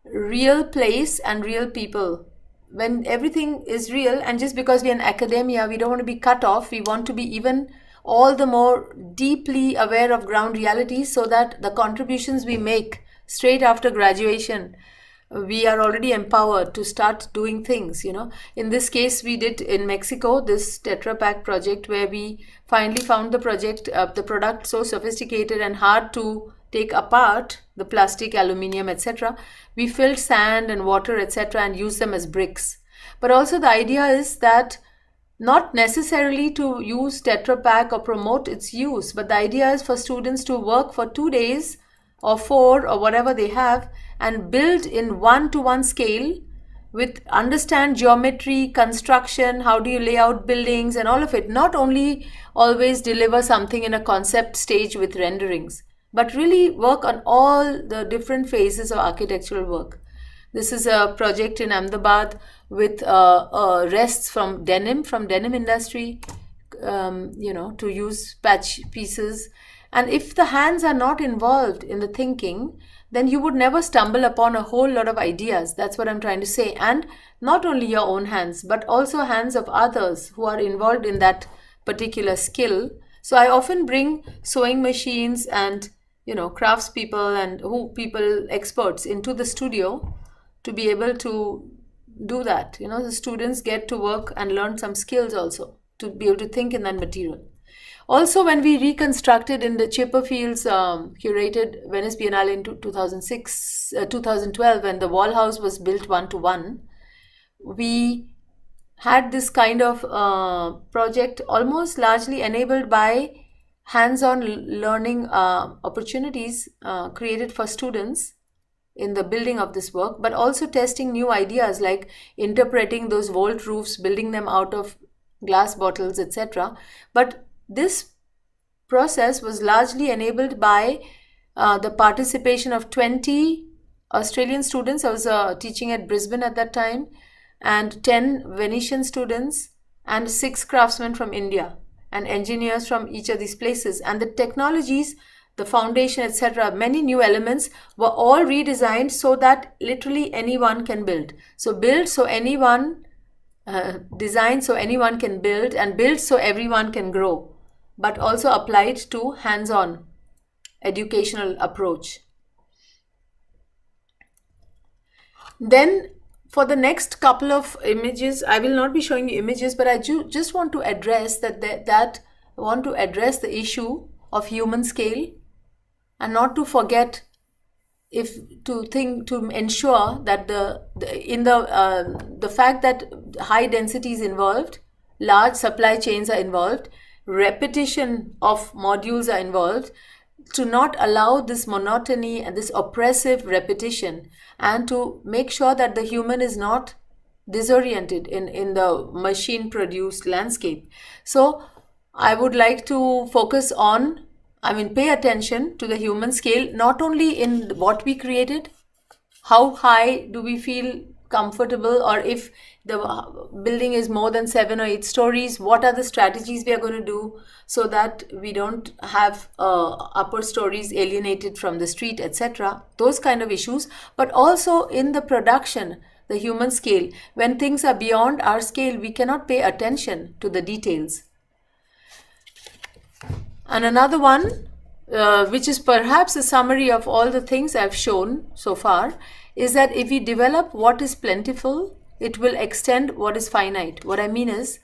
real place and real people. When everything is real, and just because we're in academia, we don't want to be cut off. We want to be even all the more deeply aware of ground realities so that the contributions we make straight after graduation, we are already empowered to start doing things, you know. In this case, we did in Mexico this Tetra Pak project where we finally found the product so sophisticated and hard to take apart, the plastic, aluminium, etc. We filled sand and water, etc. and used them as bricks. But also the idea is that not necessarily to use Tetra Pak or promote its use, but the idea is for students to work for 2 days or 4 or whatever they have and build in 1-to-1 scale with understand geometry, construction, how do you lay out buildings and all of it. Not only always deliver something in a concept stage with renderings, but really work on all the different phases of architectural work. This is a project in Ahmedabad with rests from denim industry, to use patch pieces. And if the hands are not involved in the thinking, then you would never stumble upon a whole lot of ideas. That's what I'm trying to say. And not only your own hands, but also hands of others who are involved in that particular skill. So I often bring sewing machines and, craftspeople and experts into the studio to be able to do that. The students get to work and learn some skills also to be able to think in that material. Also, when we reconstructed in the Chipperfield's curated Venice Biennale in 2012, when the wall house was built 1-to-1, we had this kind of project almost largely enabled by hands-on learning opportunities created for students in the building of this work, but also testing new ideas like interpreting those vault roofs, building them out of glass bottles, etc. But this process was largely enabled by the participation of 20 Australian students. I was teaching at Brisbane at that time, and 10 Venetian students and 6 craftsmen from India and engineers from each of these places. And the technologies, the foundation, etc., many new elements were all redesigned so that literally anyone can build. So build so anyone, design so anyone can build, and build so everyone can grow, but also applied to hands-on educational approach. Then for the next couple of images, I will not be showing you images, but I just want to address the issue of human scale, and not to forget to ensure that the fact that high density is involved, large supply chains are involved, repetition of modules are involved, to not allow this monotony and this oppressive repetition, and to make sure that the human is not disoriented in the machine produced landscape. So I would like to focus on, pay attention to the human scale, not only in what we created, how high do we feel comfortable, or if the building is more than 7 or 8 stories, what are the strategies we are going to do so that we don't have upper stories alienated from the street, etc. Those kind of issues, but also in the production, the human scale. When things are beyond our scale, we cannot pay attention to the details. And another one, which is perhaps a summary of all the things I've shown so far, is that if we develop what is plentiful, it will extend what is finite. What I mean is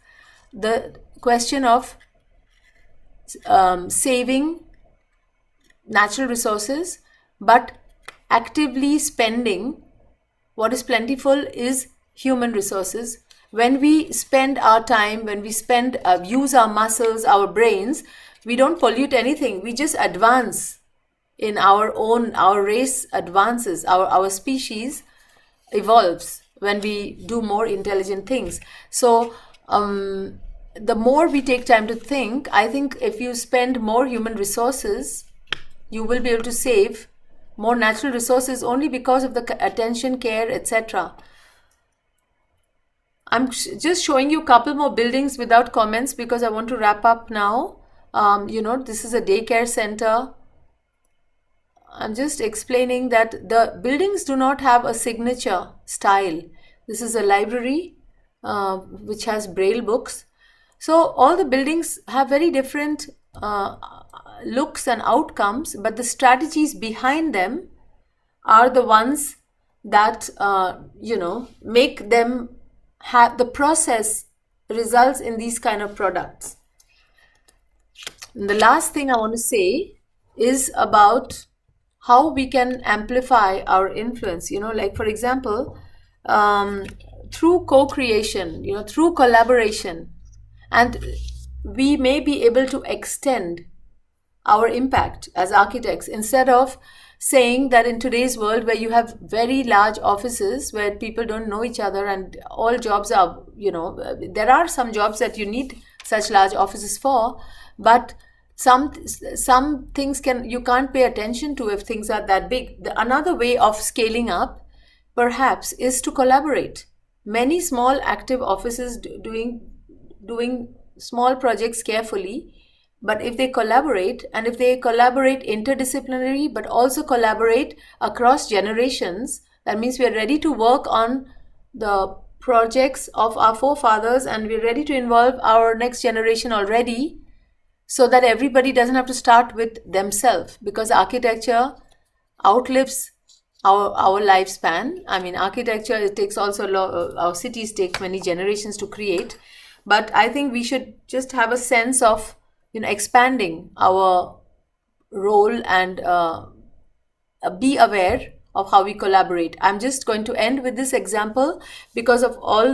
the question of saving natural resources, but actively spending what is plentiful is human resources. When we spend our time, when we use our muscles, our brains, we don't pollute anything. We just advance in our race advances, our species evolves when we do more intelligent things. So the more we take time to think, I think if you spend more human resources, you will be able to save more natural resources only because of the attention, care, etc. I'm just showing you a couple more buildings without comments because I want to wrap up now. This is a daycare center. I'm just explaining that the buildings do not have a signature style. This is a library which has braille books. So all the buildings have very different looks and outcomes, but the strategies behind them are the ones that make them have the process results in these kind of products. And the last thing I want to say is about how we can amplify our influence. Like for example, through co-creation, through collaboration, And we may be able to extend our impact as architects instead of saying that in today's world where you have very large offices where people don't know each other and all jobs are, there are some jobs that you need such large offices for, but some things you can't pay attention to if things are that big. Another way of scaling up perhaps is to collaborate. Many small active offices doing small projects carefully, but if they collaborate, and if they collaborate interdisciplinary, but also collaborate across generations, that means we are ready to work on the projects of our forefathers and we're ready to involve our next generation already, so that everybody doesn't have to start with themselves, because architecture outlives our lifespan. I mean, architecture, it takes also our cities take many generations to create, but I think we should just have a sense of expanding our role and be aware of how we collaborate. I'm just going to end with this example because of all,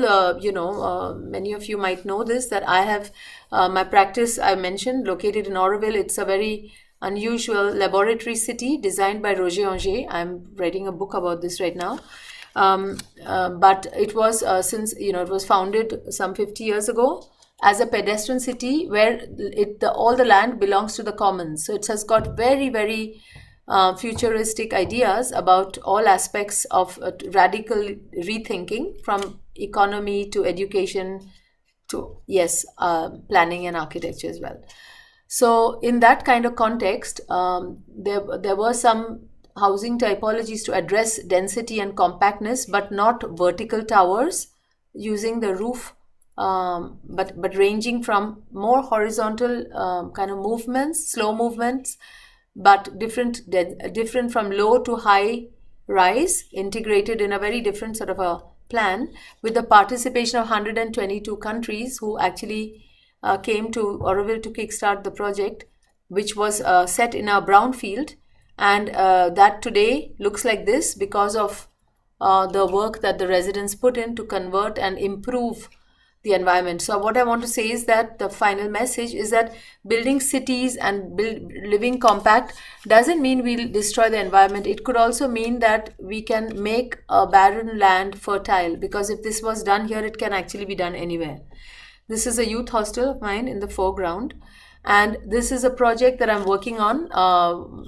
many of you might know this, that I have my practice, I mentioned, located in Auroville. It's a very unusual laboratory city designed by Roger Anger. I'm writing a book about this right now. But it was it was founded some 50 years ago as a pedestrian city where all the land belongs to the commons. So it has got very, very futuristic ideas about all aspects of radical rethinking, from economy to education to, planning and architecture as well. So in that kind of context, there were some housing typologies to address density and compactness, but not vertical towers using the roof, but ranging from more horizontal kind of movements, slow movements, but different from low to high rise, integrated in a very different sort of a plan, with the participation of 122 countries who actually came to Auroville to kickstart the project, which was set in a brownfield, and that today looks like this because of the work that the residents put in to convert and improve the environment. So what I want to say is that the final message is that building cities and living compact doesn't mean we'll destroy the environment. It could also mean that we can make a barren land fertile, because if this was done here, it can actually be done anywhere. This is a youth hostel of mine in the foreground, and this is a project that I'm working on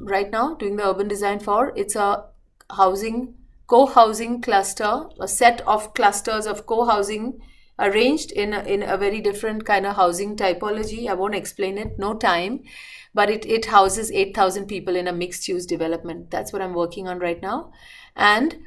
right now, doing the urban design for. It's a co-housing cluster, a set of clusters of co-housing arranged in a very different kind of housing typology. I won't explain it, no time, but it houses 8,000 people in a mixed-use development. That's what I'm working on right now. And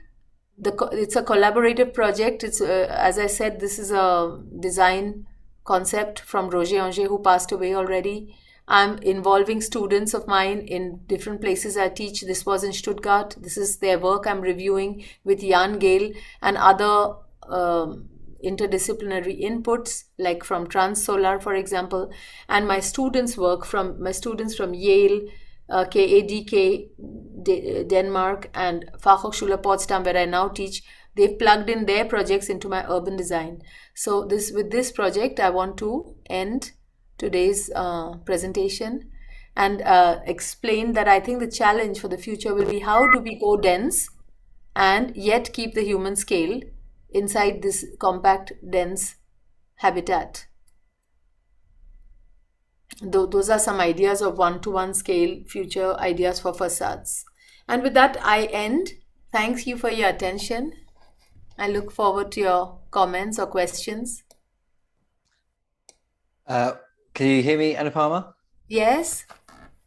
it's a collaborative project. It's as I said, this is a design concept from Roger Anger, who passed away already. I'm involving students of mine in different places I teach. This was in Stuttgart. This is their work I'm reviewing with Jan Gale and other interdisciplinary inputs, like from Trans-Solar, for example, and my students' work from Yale, KADK, Denmark, and Fachhochschule Potsdam, where I now teach. They've plugged in their projects into my urban design. So with this project, I want to end today's presentation and explain that I think the challenge for the future will be, how do we go dense and yet keep the human scale inside this compact, dense habitat. Those are some ideas of one-to-one scale future ideas for facades. And with that, I end. Thank you for your attention. I look forward to your comments or questions. Can you hear me, Anupama? Yes.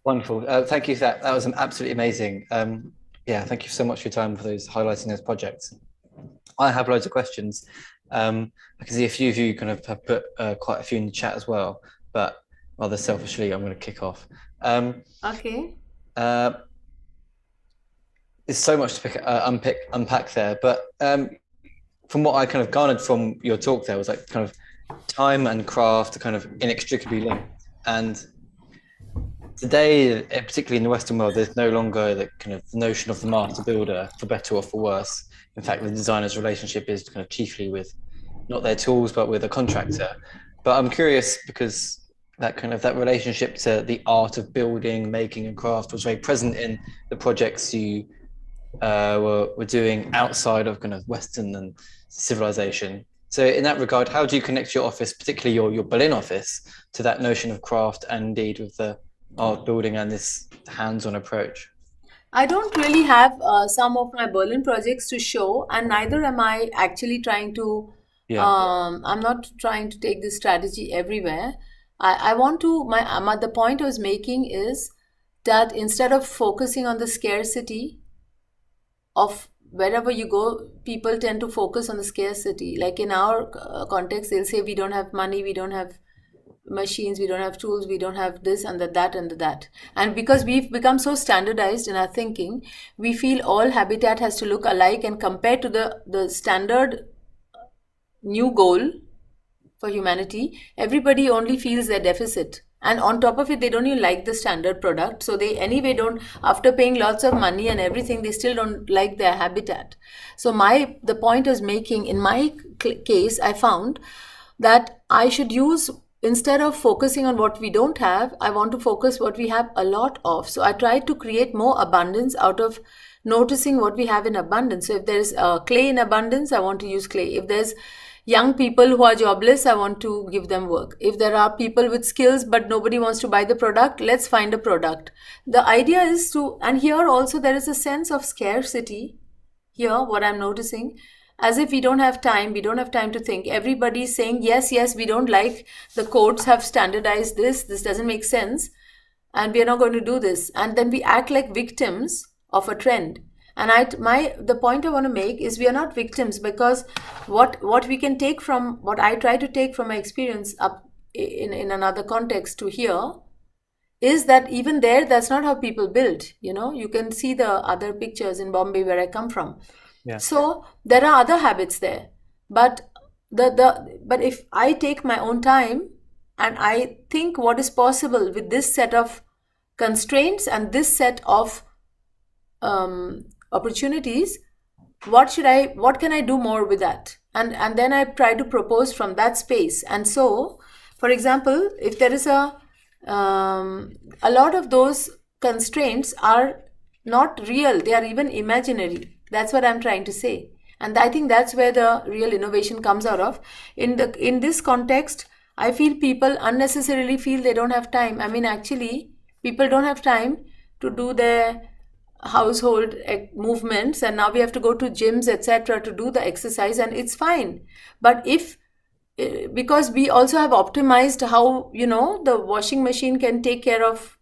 Wonderful. Thank you for that. That was absolutely amazing. Thank you so much for your time for highlighting those projects. I have loads of questions. I can see a few of you kind of have put quite a few in the chat as well, but rather selfishly, I'm going to kick off. Okay. There's so much to unpack there, but from what I kind of garnered from your talk there was like kind of time and craft are kind of inextricably linked. And today, particularly in the Western world, there's no longer the kind of notion of the master builder, for better or for worse. In fact, the designer's relationship is kind of chiefly with not their tools, but with a contractor. But I'm curious because that relationship to the art of building, making, and craft was very present in the projects you were doing outside of kind of Western and civilization. So in that regard, how do you connect your office, particularly your Berlin office, to that notion of craft and indeed with the art building and this hands-on approach? I don't really have some of my Berlin projects to show, and neither am I actually trying to. Yeah, I'm not trying to take this strategy everywhere. I want to. The point I was making is that instead of focusing on the scarcity of wherever you go, people tend to focus on the scarcity. Like in our context, they'll say we don't have money, we don't have machines, we don't have tools, we don't have this and that and that. And because we've become so standardized in our thinking, we feel all habitat has to look alike, and compared to the standard new goal for humanity, everybody only feels their deficit. And on top of it, they don't even like the standard product. So they anyway don't, after paying lots of money and everything, they still don't like their habitat. So the point I was making, in my case, I found that I should use, instead of focusing on what we don't have, I want to focus what we have a lot of. So I try to create more abundance out of noticing what we have in abundance. So if there's clay in abundance, I want to use clay. If there's young people who are jobless, I want to give them work. If there are people with skills but nobody wants to buy the product, let's find a product. The idea is to, and here also there is a sense of scarcity. Here, what I'm noticing, as if we don't have time to think. Everybody's saying, yes, we don't like, the courts have standardized this doesn't make sense, and we are not going to do this. And then we act like victims of a trend. And the point I want to make is we are not victims, because what we can take from, what I try to take from my experience up in another context to here, is that even there, that's not how people build. You can see the other pictures in Bombay where I come from. yeah. So there are other habits there, but but if I take my own time and I think what is possible with this set of constraints and this set of opportunities, what can I do more with that? And then I try to propose from that space. And so, for example, if there is a lot of those constraints are not real, they are even imaginary. That's what I'm trying to say. And I think that's where the real innovation comes out of. In this context, I feel people unnecessarily feel they don't have time. I mean, actually, people don't have time to do their household movements, and now we have to go to gyms, etc., to do the exercise, and it's fine. But because we also have optimized how the washing machine can take care of,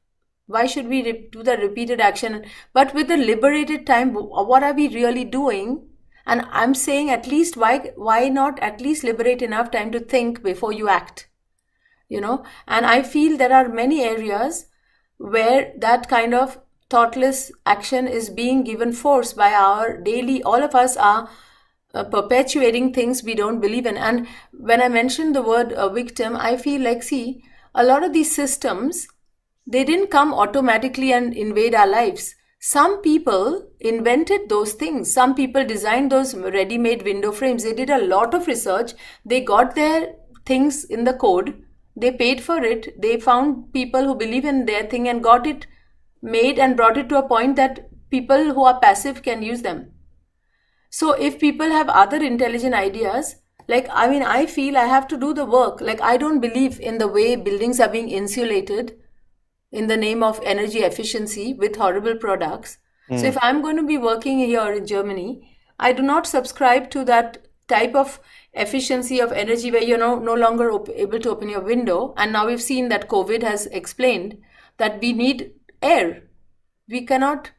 why should we do the repeated action? But with the liberated time, what are we really doing? And I'm saying, at least why not at least liberate enough time to think before you act? And I feel there are many areas where that kind of thoughtless action is being given force by our daily, all of us are perpetuating things we don't believe in. And when I mentioned the word victim, I feel like, see, a lot of these systems, they didn't come automatically and invade our lives. Some people invented those things. Some people designed those ready-made window frames. They did a lot of research. They got their things in the code. They paid for it. They found people who believe in their thing and got it made and brought it to a point that people who are passive can use them. So if people have other intelligent ideas, I feel I have to do the work. I don't believe in the way buildings are being insulated in the name of energy efficiency with horrible products. So if I'm going to be working here in Germany, I do not subscribe to that type of efficiency of energy where you're no longer able to open your window. And now we've seen that COVID has explained that we need air. We're not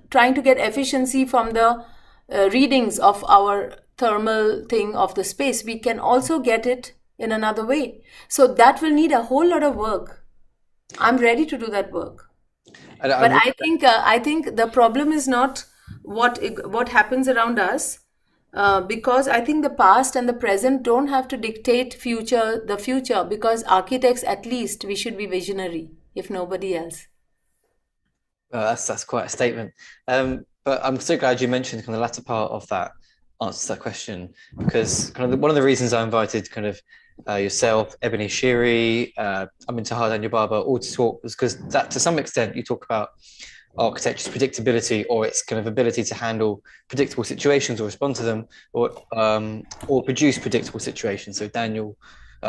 trying to get efficiency from the readings of our thermal thing of the space. We can also get it in another way. So that will need a whole lot of work. I'm ready to do that work. But I think the problem is not what happens around us, because I think the past and the present don't have to dictate the future, because architects, at least, we should be visionary, if nobody else. That's quite a statement. But I'm so glad you mentioned kind of the latter part of that answer to that question, because kind of one of the reasons I invited kind of yourself, Ebony Shiri, Amin Tahad and Yubaba, all to talk, because that to some extent you talk about architecture's predictability, or its kind of ability to handle predictable situations or respond to them, or produce predictable situations. So Daniel,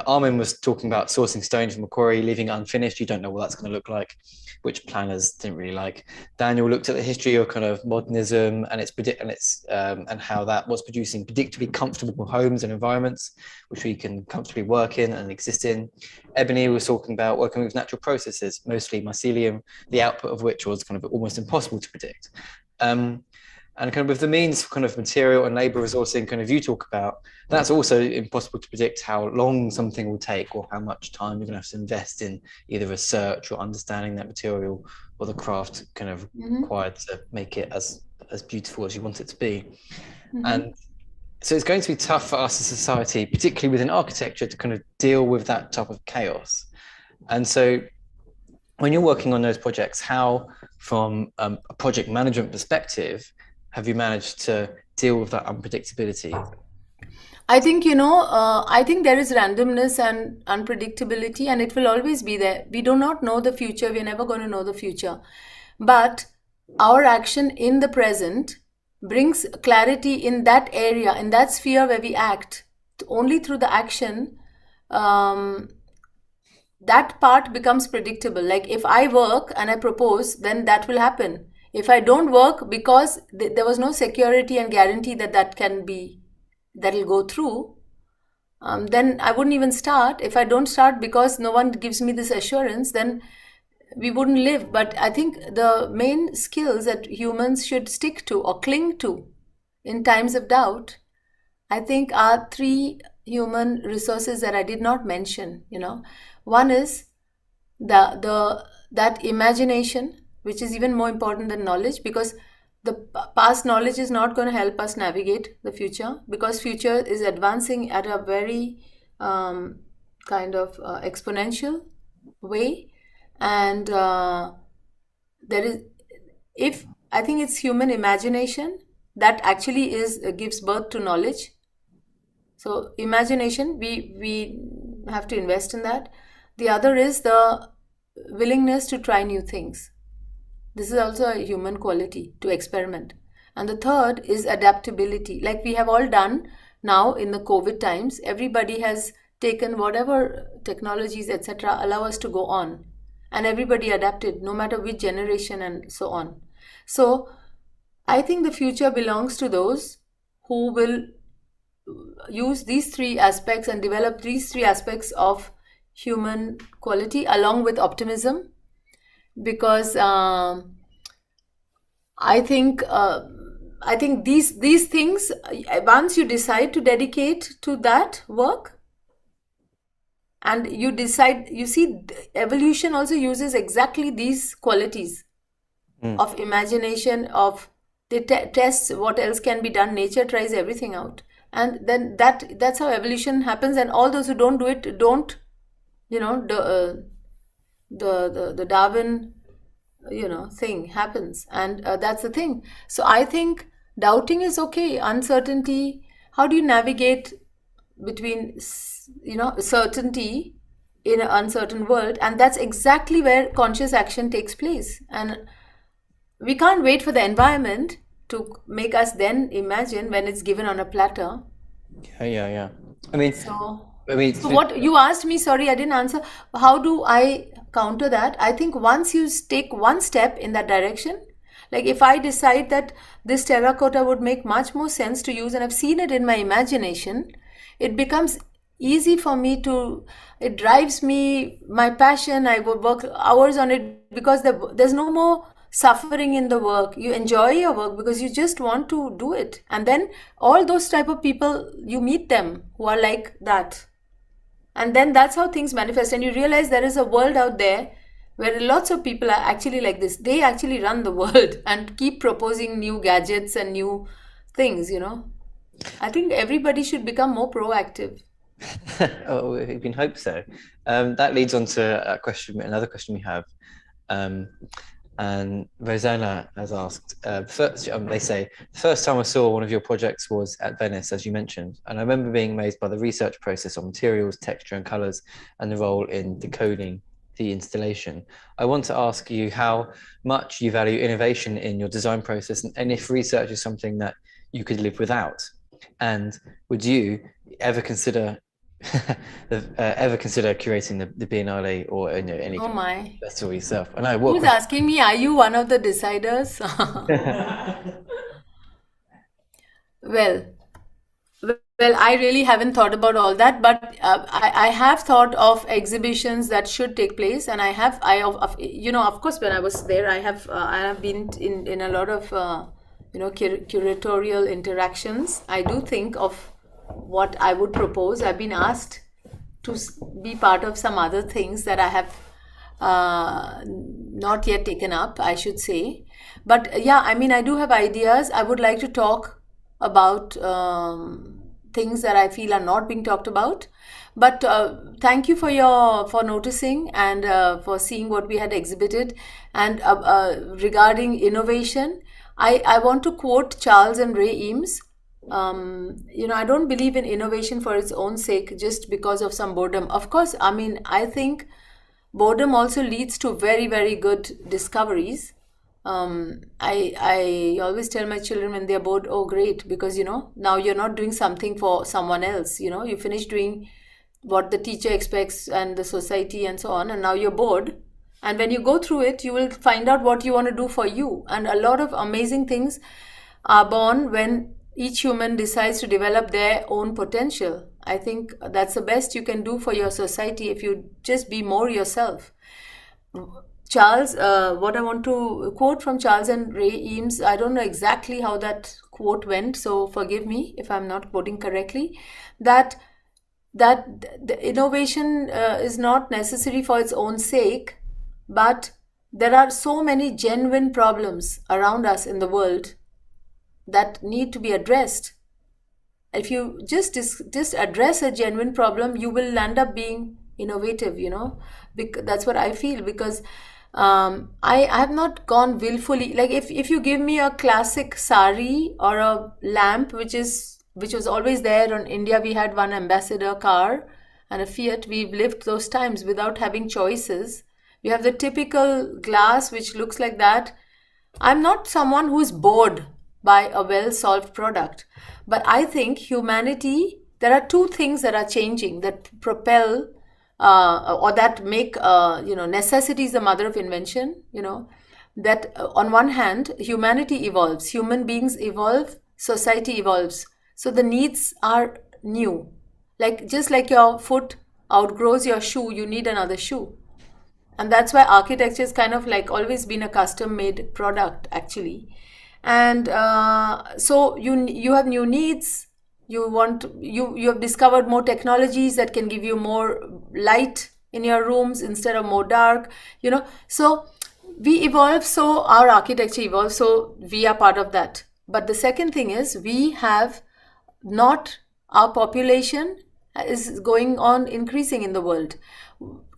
Armin was talking about sourcing stone from a quarry, leaving it unfinished. You don't know what that's going to look like, which planners didn't really like. Daniel looked at the history of kind of modernism and and how that was producing predictably comfortable homes and environments which we can comfortably work in and exist in. Ebony was talking about working with natural processes, mostly mycelium, the output of which was kind of almost impossible to predict. And kind of with the means for kind of material and labor resourcing kind of you talk about, that's also impossible to predict how long something will take or how much time you're going to have to invest in either research or understanding that material or the craft kind of required to make it as beautiful as you want it to be. And so it's going to be tough for us as a society, particularly within architecture, to kind of deal with that type of chaos. And so when you're working on those projects, how, from a project management perspective, have you managed to deal with that unpredictability? I think, I think there is randomness and unpredictability, and it will always be there. We do not know the future. We're never going to know the future. But our action in the present brings clarity in that area, in that sphere where we act. Only through the action, that part becomes predictable. Like if I work and I propose, then that will happen. If I don't work because there was no security and guarantee that'll go through, then I wouldn't even start. If I don't start because no one gives me this assurance, then we wouldn't live. But I think the main skills that humans should stick to or cling to in times of doubt, I think, are three human resources that I did not mention. One is that imagination, which is even more important than knowledge, because the past knowledge is not going to help us navigate the future, because future is advancing at a very kind of exponential way. And I think it's human imagination that actually gives birth to knowledge. So imagination, we have to invest in that. The other is the willingness to try new things. This is also a human quality, to experiment. And the third is adaptability. Like we have all done now in the COVID times, everybody has taken whatever technologies, etc., allow us to go on. And everybody adapted, no matter which generation and so on. So I think the future belongs to those who will use these three aspects and develop these three aspects of human quality along with optimism. Because I think these things, once you decide to dedicate to that work, and you decide, you see, evolution also uses exactly these qualities of imagination, of they tests what else can be done. Nature tries everything out, and then that's how evolution happens. And all those who don't do it don't, the Darwin, thing happens. And that's the thing. So I think doubting is okay. Uncertainty, how do you navigate between, certainty in an uncertain world? And that's exactly where conscious action takes place. And we can't wait for the environment to make us then imagine when it's given on a platter. Yeah. So what you asked me, sorry, I didn't answer. How do I counter that? I think once you take one step in that direction, like if I decide that this terracotta would make much more sense to use, and I've seen it in my imagination, it becomes easy for me it drives me, my passion. I would work hours on it because there's no more suffering in the work. You enjoy your work because you just want to do it. And then all those type of people, you meet them who are like that. And then that's how things manifest. And you realize there is a world out there where lots of people are actually like this. They actually run the world and keep proposing new gadgets and new things, I think everybody should become more proactive. Oh, we can hope so. That leads on to another question we have. And Rosanna has asked, they say, the first time I saw one of your projects was at Venice, as you mentioned. And I remember being amazed by the research process on materials, texture and colors, and the role in decoding the installation. I want to ask you how much you value innovation in your design process, and if research is something that you could live without. And would you ever consider curating the Biennale or any Oh my. festival yourself? I know. Who's asking me? Are you one of the deciders? Well, well, I really haven't thought about all that, but I have thought of exhibitions that should take place, and of course, when I was there, I have been in a lot of curatorial interactions. I do think of what I would propose. I've been asked to be part of some other things that I have not yet taken up, I should say. But yeah, I mean, I do have ideas. I would like to talk about things that I feel are not being talked about. But thank you for noticing and for seeing what we had exhibited. And regarding innovation, I want to quote Charles and Ray Eames. I don't believe in innovation for its own sake, just because of some boredom. Of course, I mean, I think boredom also leads to very, very good discoveries. I always tell my children when they're bored, oh, great, because, now you're not doing something for someone else. You finish doing what the teacher expects and the society and so on, and now you're bored. And when you go through it, you will find out what you want to do for you. And a lot of amazing things are born when each human decides to develop their own potential. I think that's the best you can do for your society if you just be more yourself. Charles, what I want to quote from Charles and Ray Eames, I don't know exactly how that quote went, so forgive me if I'm not quoting correctly, that the innovation is not necessary for its own sake, but there are so many genuine problems around us in the world that need to be addressed. If you just address a genuine problem, you will end up being innovative, that's what I feel, because I have not gone willfully. Like if you give me a classic sari or a lamp, which was always there. In India, we had one ambassador car and a Fiat. We've lived those times without having choices. We have the typical glass which looks like that. I'm not someone who's bored by a well-solved product, but I think humanity, there are two things that are changing, that propel or that make necessity is the mother of invention. That on one hand, humanity evolves, human beings evolve, society evolves, so the needs are new. Like just like your foot outgrows your shoe, you need another shoe. And that's why architecture is kind of like always been a custom-made product, actually. And so you have new needs. You have discovered more technologies that can give you more light in your rooms instead of more dark. So we evolve, so our architecture evolves, so we are part of that. But the second thing is we have not, our population is going on increasing in the world.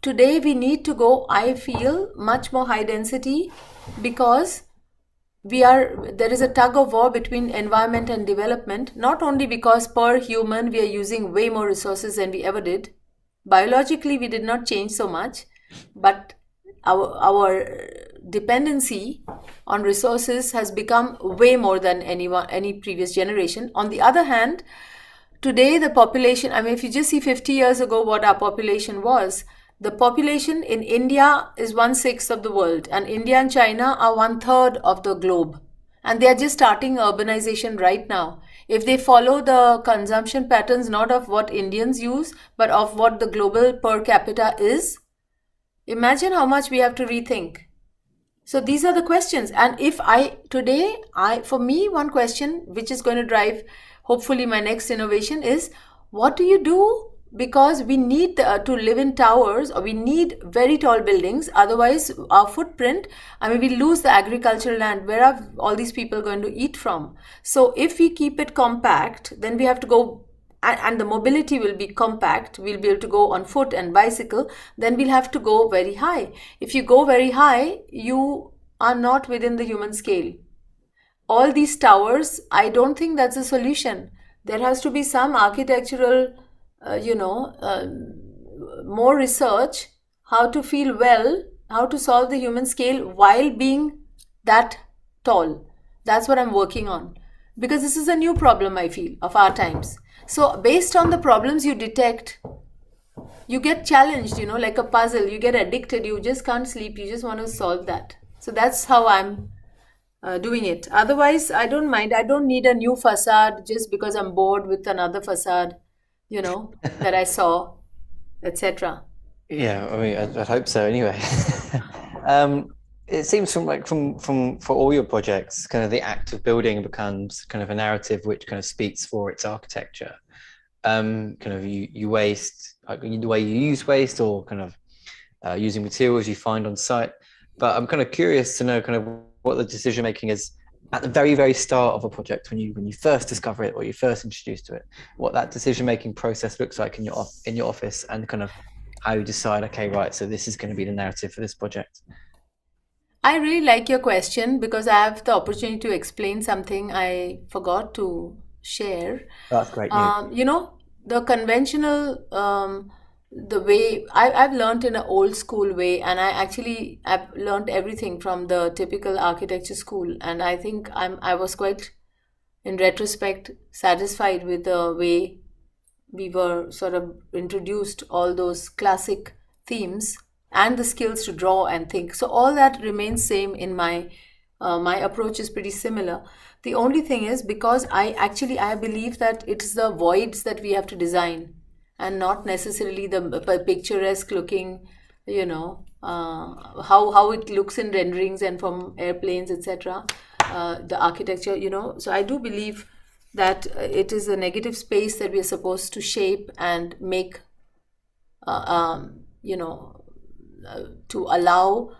Today we need to go, I feel, much more high density, because there is a tug of war between environment and development, not only because per human we are using way more resources than we ever did. Biologically we did not change so much, but our dependency on resources has become way more than any previous generation. On the other hand, today the population, I mean, if you just see 50 years ago what our population was, the population in India is 1/6 of the world, and India and China are 1/3 of the globe. And they are just starting urbanization right now. If they follow the consumption patterns, not of what Indians use, but of what the global per capita is, imagine how much we have to rethink. So these are the questions. And for me, one question which is going to drive hopefully my next innovation is, what do you do? Because we need to live in towers, or we need very tall buildings. Otherwise, our footprint, I mean, we lose the agricultural land. Where are all these people going to eat from? So if we keep it compact, then we have to go, and the mobility will be compact. We'll be able to go on foot and bicycle. Then we'll have to go very high. If you go very high, you are not within the human scale. All these towers, I don't think that's a solution. There has to be some architectural, more research, how to feel well, how to solve the human scale while being that tall. That's what I'm working on. Because this is a new problem, I feel, of our times. So based on the problems you detect, you get challenged, like a puzzle. You get addicted. You just can't sleep. You just want to solve that. So that's how I'm doing it. Otherwise, I don't mind. I don't need a new facade just because I'm bored with another facade, that I saw, etc. Yeah, I mean, I'd hope so anyway. It seems from for all your projects, kind of the act of building becomes kind of a narrative which kind of speaks for its architecture. Kind of you waste, like the way you use waste, or kind of using materials you find on site. But I'm kind of curious to know kind of what the decision making is at the very, very start of a project when you first discover it or you first introduced to it. What that decision making process looks like in your office, and kind of how you decide, okay, right, so this is going to be the narrative for this project. I really like your question because I have the opportunity to explain something I forgot to share. That's great news. The conventional, the way I've learned in an old school way, and I've learned everything from the typical architecture school, and I think I was quite, in retrospect, satisfied with the way we were sort of introduced all those classic themes and the skills to draw and think. So all that remains same in my approach is pretty similar. The only thing is, because I believe that it's the voids that we have to design, and not necessarily the picturesque looking, how it looks in renderings and from airplanes, etc. The architecture, So I do believe that it is a negative space that we are supposed to shape and make, to allow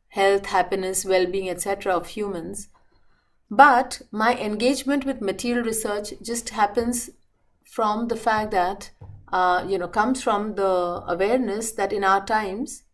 health, happiness, well-being, etc. of humans. But my engagement with material research just happens from the fact that, comes from the awareness that in our times,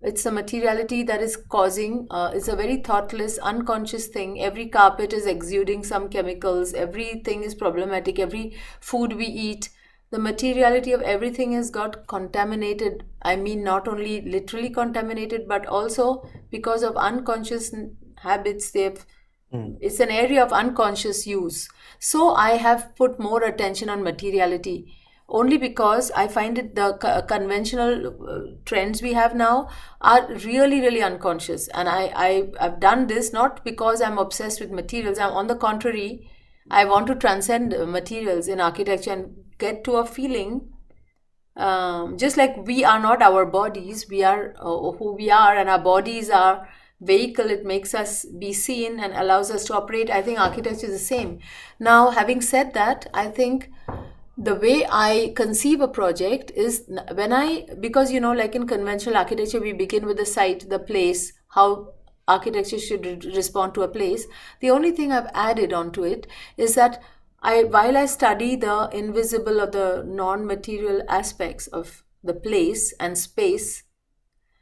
it's the materiality that is causing, it's a very thoughtless, unconscious thing. Every carpet is exuding some chemicals, everything is problematic, every food we eat, the materiality of everything has got contaminated. I mean, not only literally contaminated, but also because of unconscious habits, it's an area of unconscious use. So I have put more attention on materiality, only because I find it the conventional trends we have now are really, really unconscious. And I've done this not because I'm obsessed with materials. On the contrary, I want to transcend materials in architecture and get to a feeling, just like we are not our bodies, we are who we are, and our bodies are vehicle. It makes us be seen and allows us to operate. I think architecture is the same. Now, having said that, I think the way I conceive a project is because like in conventional architecture, we begin with the site, the place, how architecture should respond to a place. The only thing I've added onto it is that while I study the invisible or the non-material aspects of the place and space,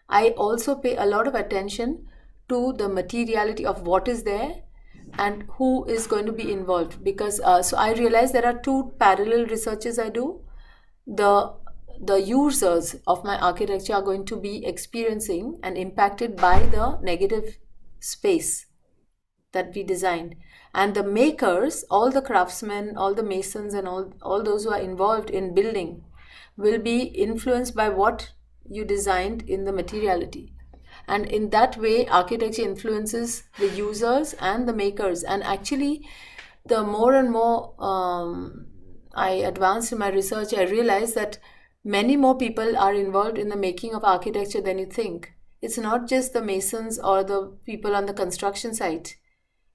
I also pay a lot of attention to the materiality of what is there and who is going to be involved. Because so I realize there are two parallel researches I do. The users of my architecture are going to be experiencing and impacted by the negative space that we designed. And the makers, all the craftsmen, all the masons, and all those who are involved in building will be influenced by what you designed in the materiality. And in that way, architecture influences the users and the makers. And actually, the more and more I advanced in my research, I realized that many more people are involved in the making of architecture than you think. It's not just the masons or the people on the construction site.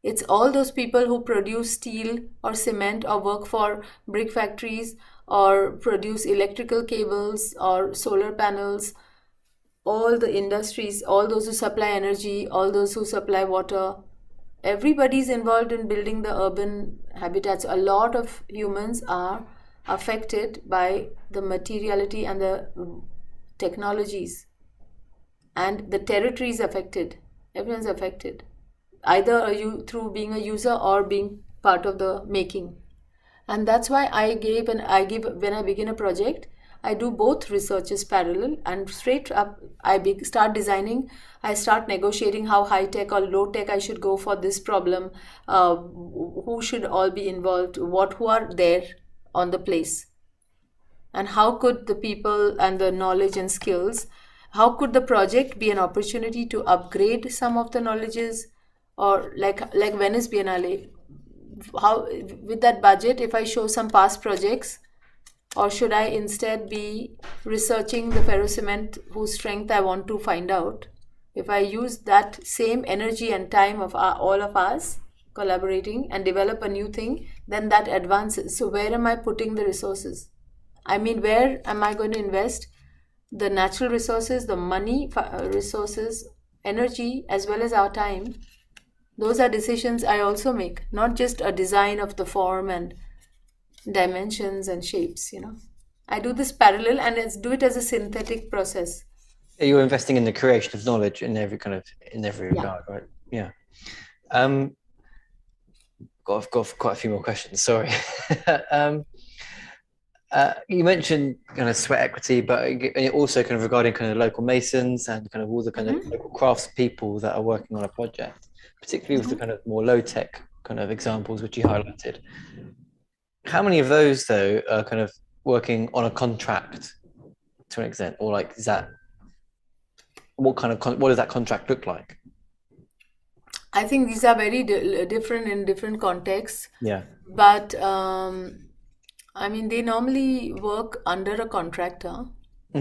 It's all those people who produce steel or cement or work for brick factories or produce electrical cables or solar panels, all the industries, all those who supply energy, all those who supply water. Everybody's involved in building the urban habitats. A lot of humans are affected by the materiality and the technologies, and the territory is affected. Everyone's affected, either you through being a user or being part of the making. And that's why I give when I begin a project, I do both researches parallel, and straight up start designing. I start negotiating how high tech or low tech I should go for this problem. Who should all be involved? Who are there on the place? And how could the people and the knowledge and skills, how could the project be an opportunity to upgrade some of the knowledges, or like Venice Biennale, how with that budget, if I show some past projects, or should I instead be researching the ferrocement whose strength I want to find out? If I use that same energy and time of all of us collaborating and develop a new thing, then that advances. So where am I putting the resources? I mean, where am I going to invest the natural resources, the money, resources, energy, as well as our time? Those are decisions I also make, not just a design of the form and dimensions and shapes, I do this parallel, and let's do it as a synthetic process. You're investing in the creation of knowledge in every regard, right? Yeah. I've got quite a few more questions. Sorry. You mentioned kind of sweat equity, but also kind of regarding kind of local masons and kind of all the kind of local crafts people that are working on a project, particularly with the kind of more low tech kind of examples which you highlighted. How many of those though are kind of working on a contract to an extent, or like is that what does that contract look like? I think these are very different in different contexts. Yeah. But I mean, they normally work under a contractor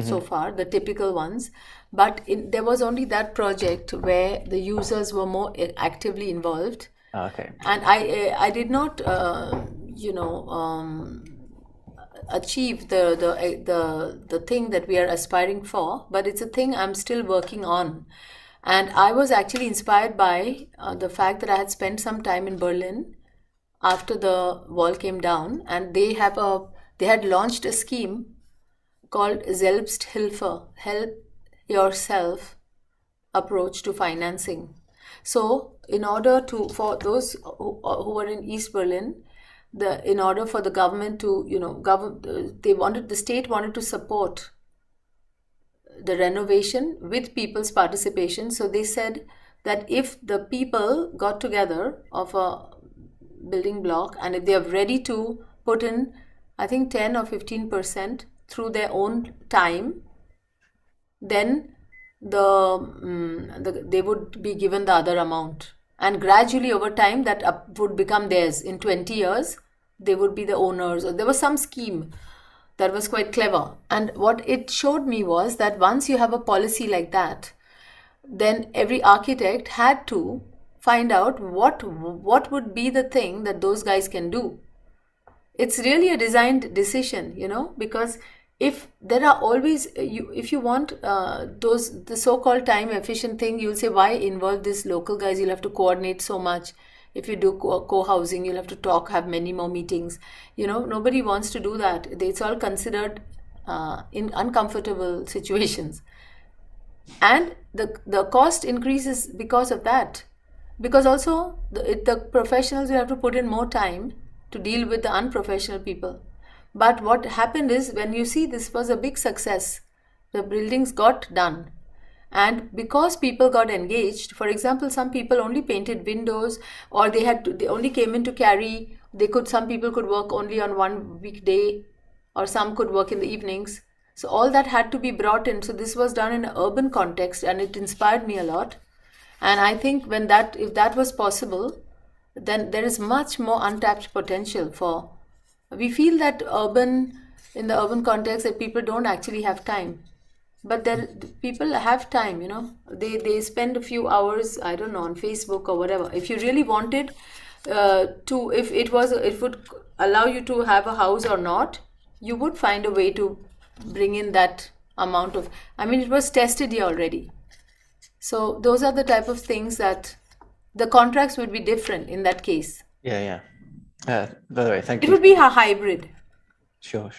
so far, the typical ones. But there was only that project where the users were more actively involved. Okay. And I did not, achieve the thing that we are aspiring for, but it's a thing I'm still working on. And I was actually inspired by the fact that I had spent some time in Berlin after the wall came down, and they had launched a scheme called Selbsthilfe, help yourself approach to financing. So in order for those who were in East Berlin, in order for the government to, the state wanted to support the renovation with people's participation. So they said that if the people got together of a building block, and if they are ready to put in, I think 10 or 15% through their own time, then they would be given the other amount, and gradually over time that would become theirs. In 20 years they would be the owners. Or there was some scheme that was quite clever, and what it showed me was that once you have a policy like that, then every architect had to find out what would be the thing that those guys can do. It's really a designed decision, because if there are always, if you want the so-called time efficient thing, you'll say, why involve these local guys? You'll have to coordinate so much. If you do co-housing, you'll have to talk, have many more meetings. Nobody wants to do that. It's all considered in uncomfortable situations. And the cost increases because of that. Because also the professionals will have to put in more time to deal with the unprofessional people. But what happened is, when you see this was a big success, the buildings got done. And because people got engaged, for example, some people only painted windows, or they only came in to carry, some people could work only on one weekday, or some could work in the evenings. So all that had to be brought in. So this was done in an urban context, and it inspired me a lot. And I think if that was possible, then there is much more untapped potential we feel that in the urban context, that people don't actually have time. But people have time, they spend a few hours, I don't know, on Facebook or whatever. If you really wanted if it would allow you to have a house or not, you would find a way to bring in that amount of, it was tested here already. So those are the type of things that the contracts would be different in that case. Yeah. By the way, thank you. It would be a hybrid. Sure.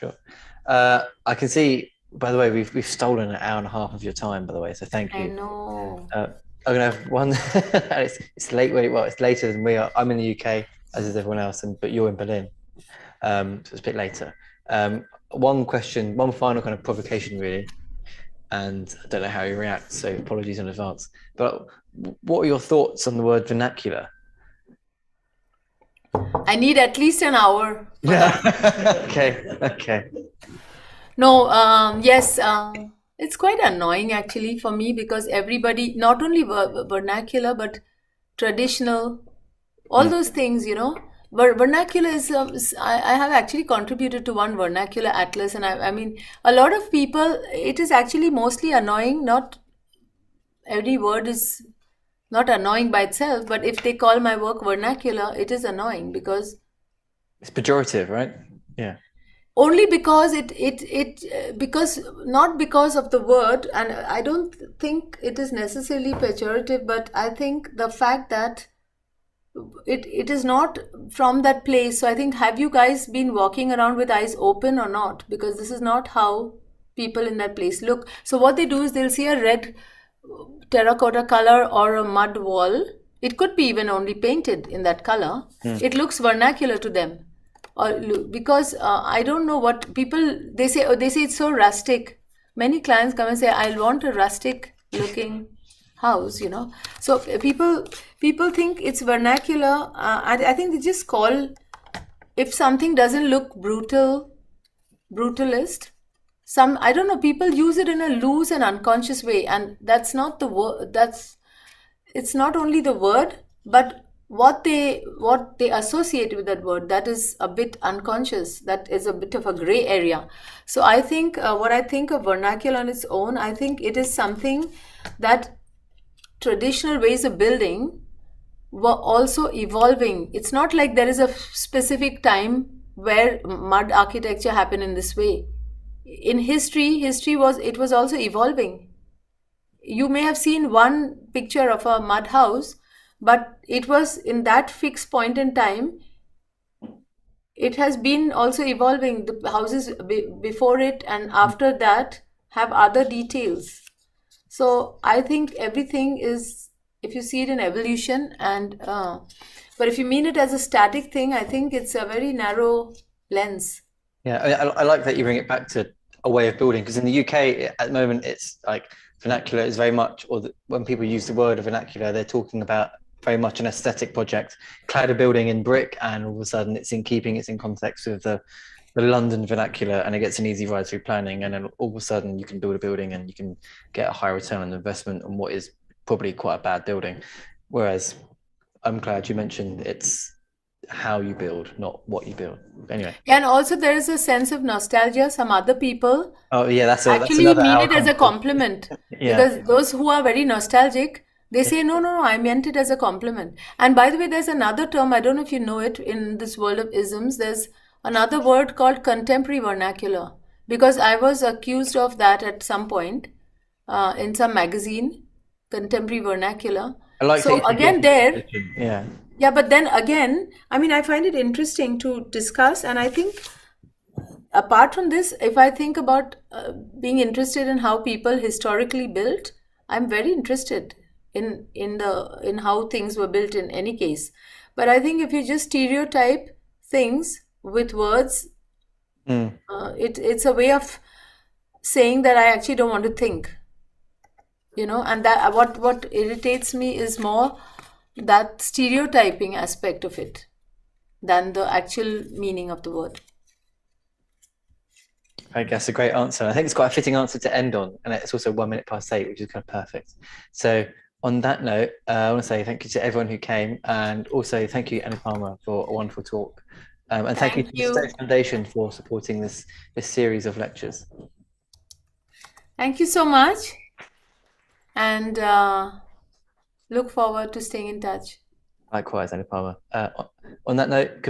I can see, by the way, we've stolen an hour and a half of your time, by the way, so thank you. I know. I'm gonna have one. It's late. Well, it's later than we are. I'm in the UK, as is everyone else, but you're in Berlin, so it's a bit later. One question, one final kind of provocation, really, and I don't know how you react, so apologies in advance. But what are your thoughts on the word vernacular? I need at least an hour for that. Okay. No, yes, it's quite annoying actually for me because everybody, not only vernacular, but traditional, all those things, Vernacular is, I have actually contributed to one vernacular atlas, and I mean, a lot of people, it is actually mostly annoying. Not every word is not annoying by itself, but if they call my work vernacular, it is annoying because It's pejorative, right? Yeah. only because because not because of the word, and I don't think it is necessarily pejorative, but I think the fact that it is not from that place. So I think, have you guys been walking around with eyes open or not? Because this is not how people in that place look. So what they do is they'll see a red terracotta color or a mud wall. It could be even only painted in that color. It looks vernacular to them, or because I don't know what people they say. Oh, they say it's so rustic. Many clients come and say, "I want a rustic looking house," So people think it's vernacular. I think they just call, if something doesn't look brutalist. I don't know, people use it in a loose and unconscious way, and that's not the word. It's not only the word, but what they associate with that word, that is a bit unconscious. That is a bit of a gray area. So I think what I think of vernacular on its own, I think it is something that traditional ways of building were also evolving. It's not like there is a specific time where mud architecture happened in this way. In history was also evolving. You may have seen one picture of a mud house, but it was in that fixed point in time. It has been also evolving. The houses before it and after that have other details. So I think everything is, if you see it in evolution, and but if you mean it as a static thing, I think it's a very narrow lens. Yeah, I like that you bring it back to a way of building, because in the UK at the moment it's like vernacular is very much, when people use the word vernacular, they're talking about very much an aesthetic project, clad a building in brick, and all of a sudden it's in context with the London vernacular, and it gets an easy ride through planning, and then all of a sudden you can build a building and you can get a high return on investment on what is probably quite a bad building. Whereas I'm glad you mentioned it's how you build, not what you build. Anyway. Yeah, and also there is a sense of nostalgia. Some other people that's actually another mean it as a compliment. Yeah. Because those who are very nostalgic, they say, no, I meant it as a compliment. And by the way, there's another term, I don't know if you know it, in this world of isms, there's another word called contemporary vernacular. Because I was accused of that at some point in some magazine, contemporary vernacular. I like so again there, yeah, but then again, I mean, I find it interesting to discuss, and I think apart from this, if I think about being interested in how people historically built, I'm very interested in how things were built in any case. But I think if you just stereotype things with words, it's a way of saying that I actually don't want to think, and that what irritates me is more that stereotyping aspect of it than the actual meaning of the word. I guess a great answer. I think it's quite a fitting answer to end on, and it's also 1 minute past 8, which is kind of perfect. So on that note, I want to say thank you to everyone who came, and also thank you, Anupama, for a wonderful talk. And thank you to the Sto Foundation for supporting this series of lectures. Thank you so much, and look forward to staying in touch. Likewise, Anupama. On that note, goodbye.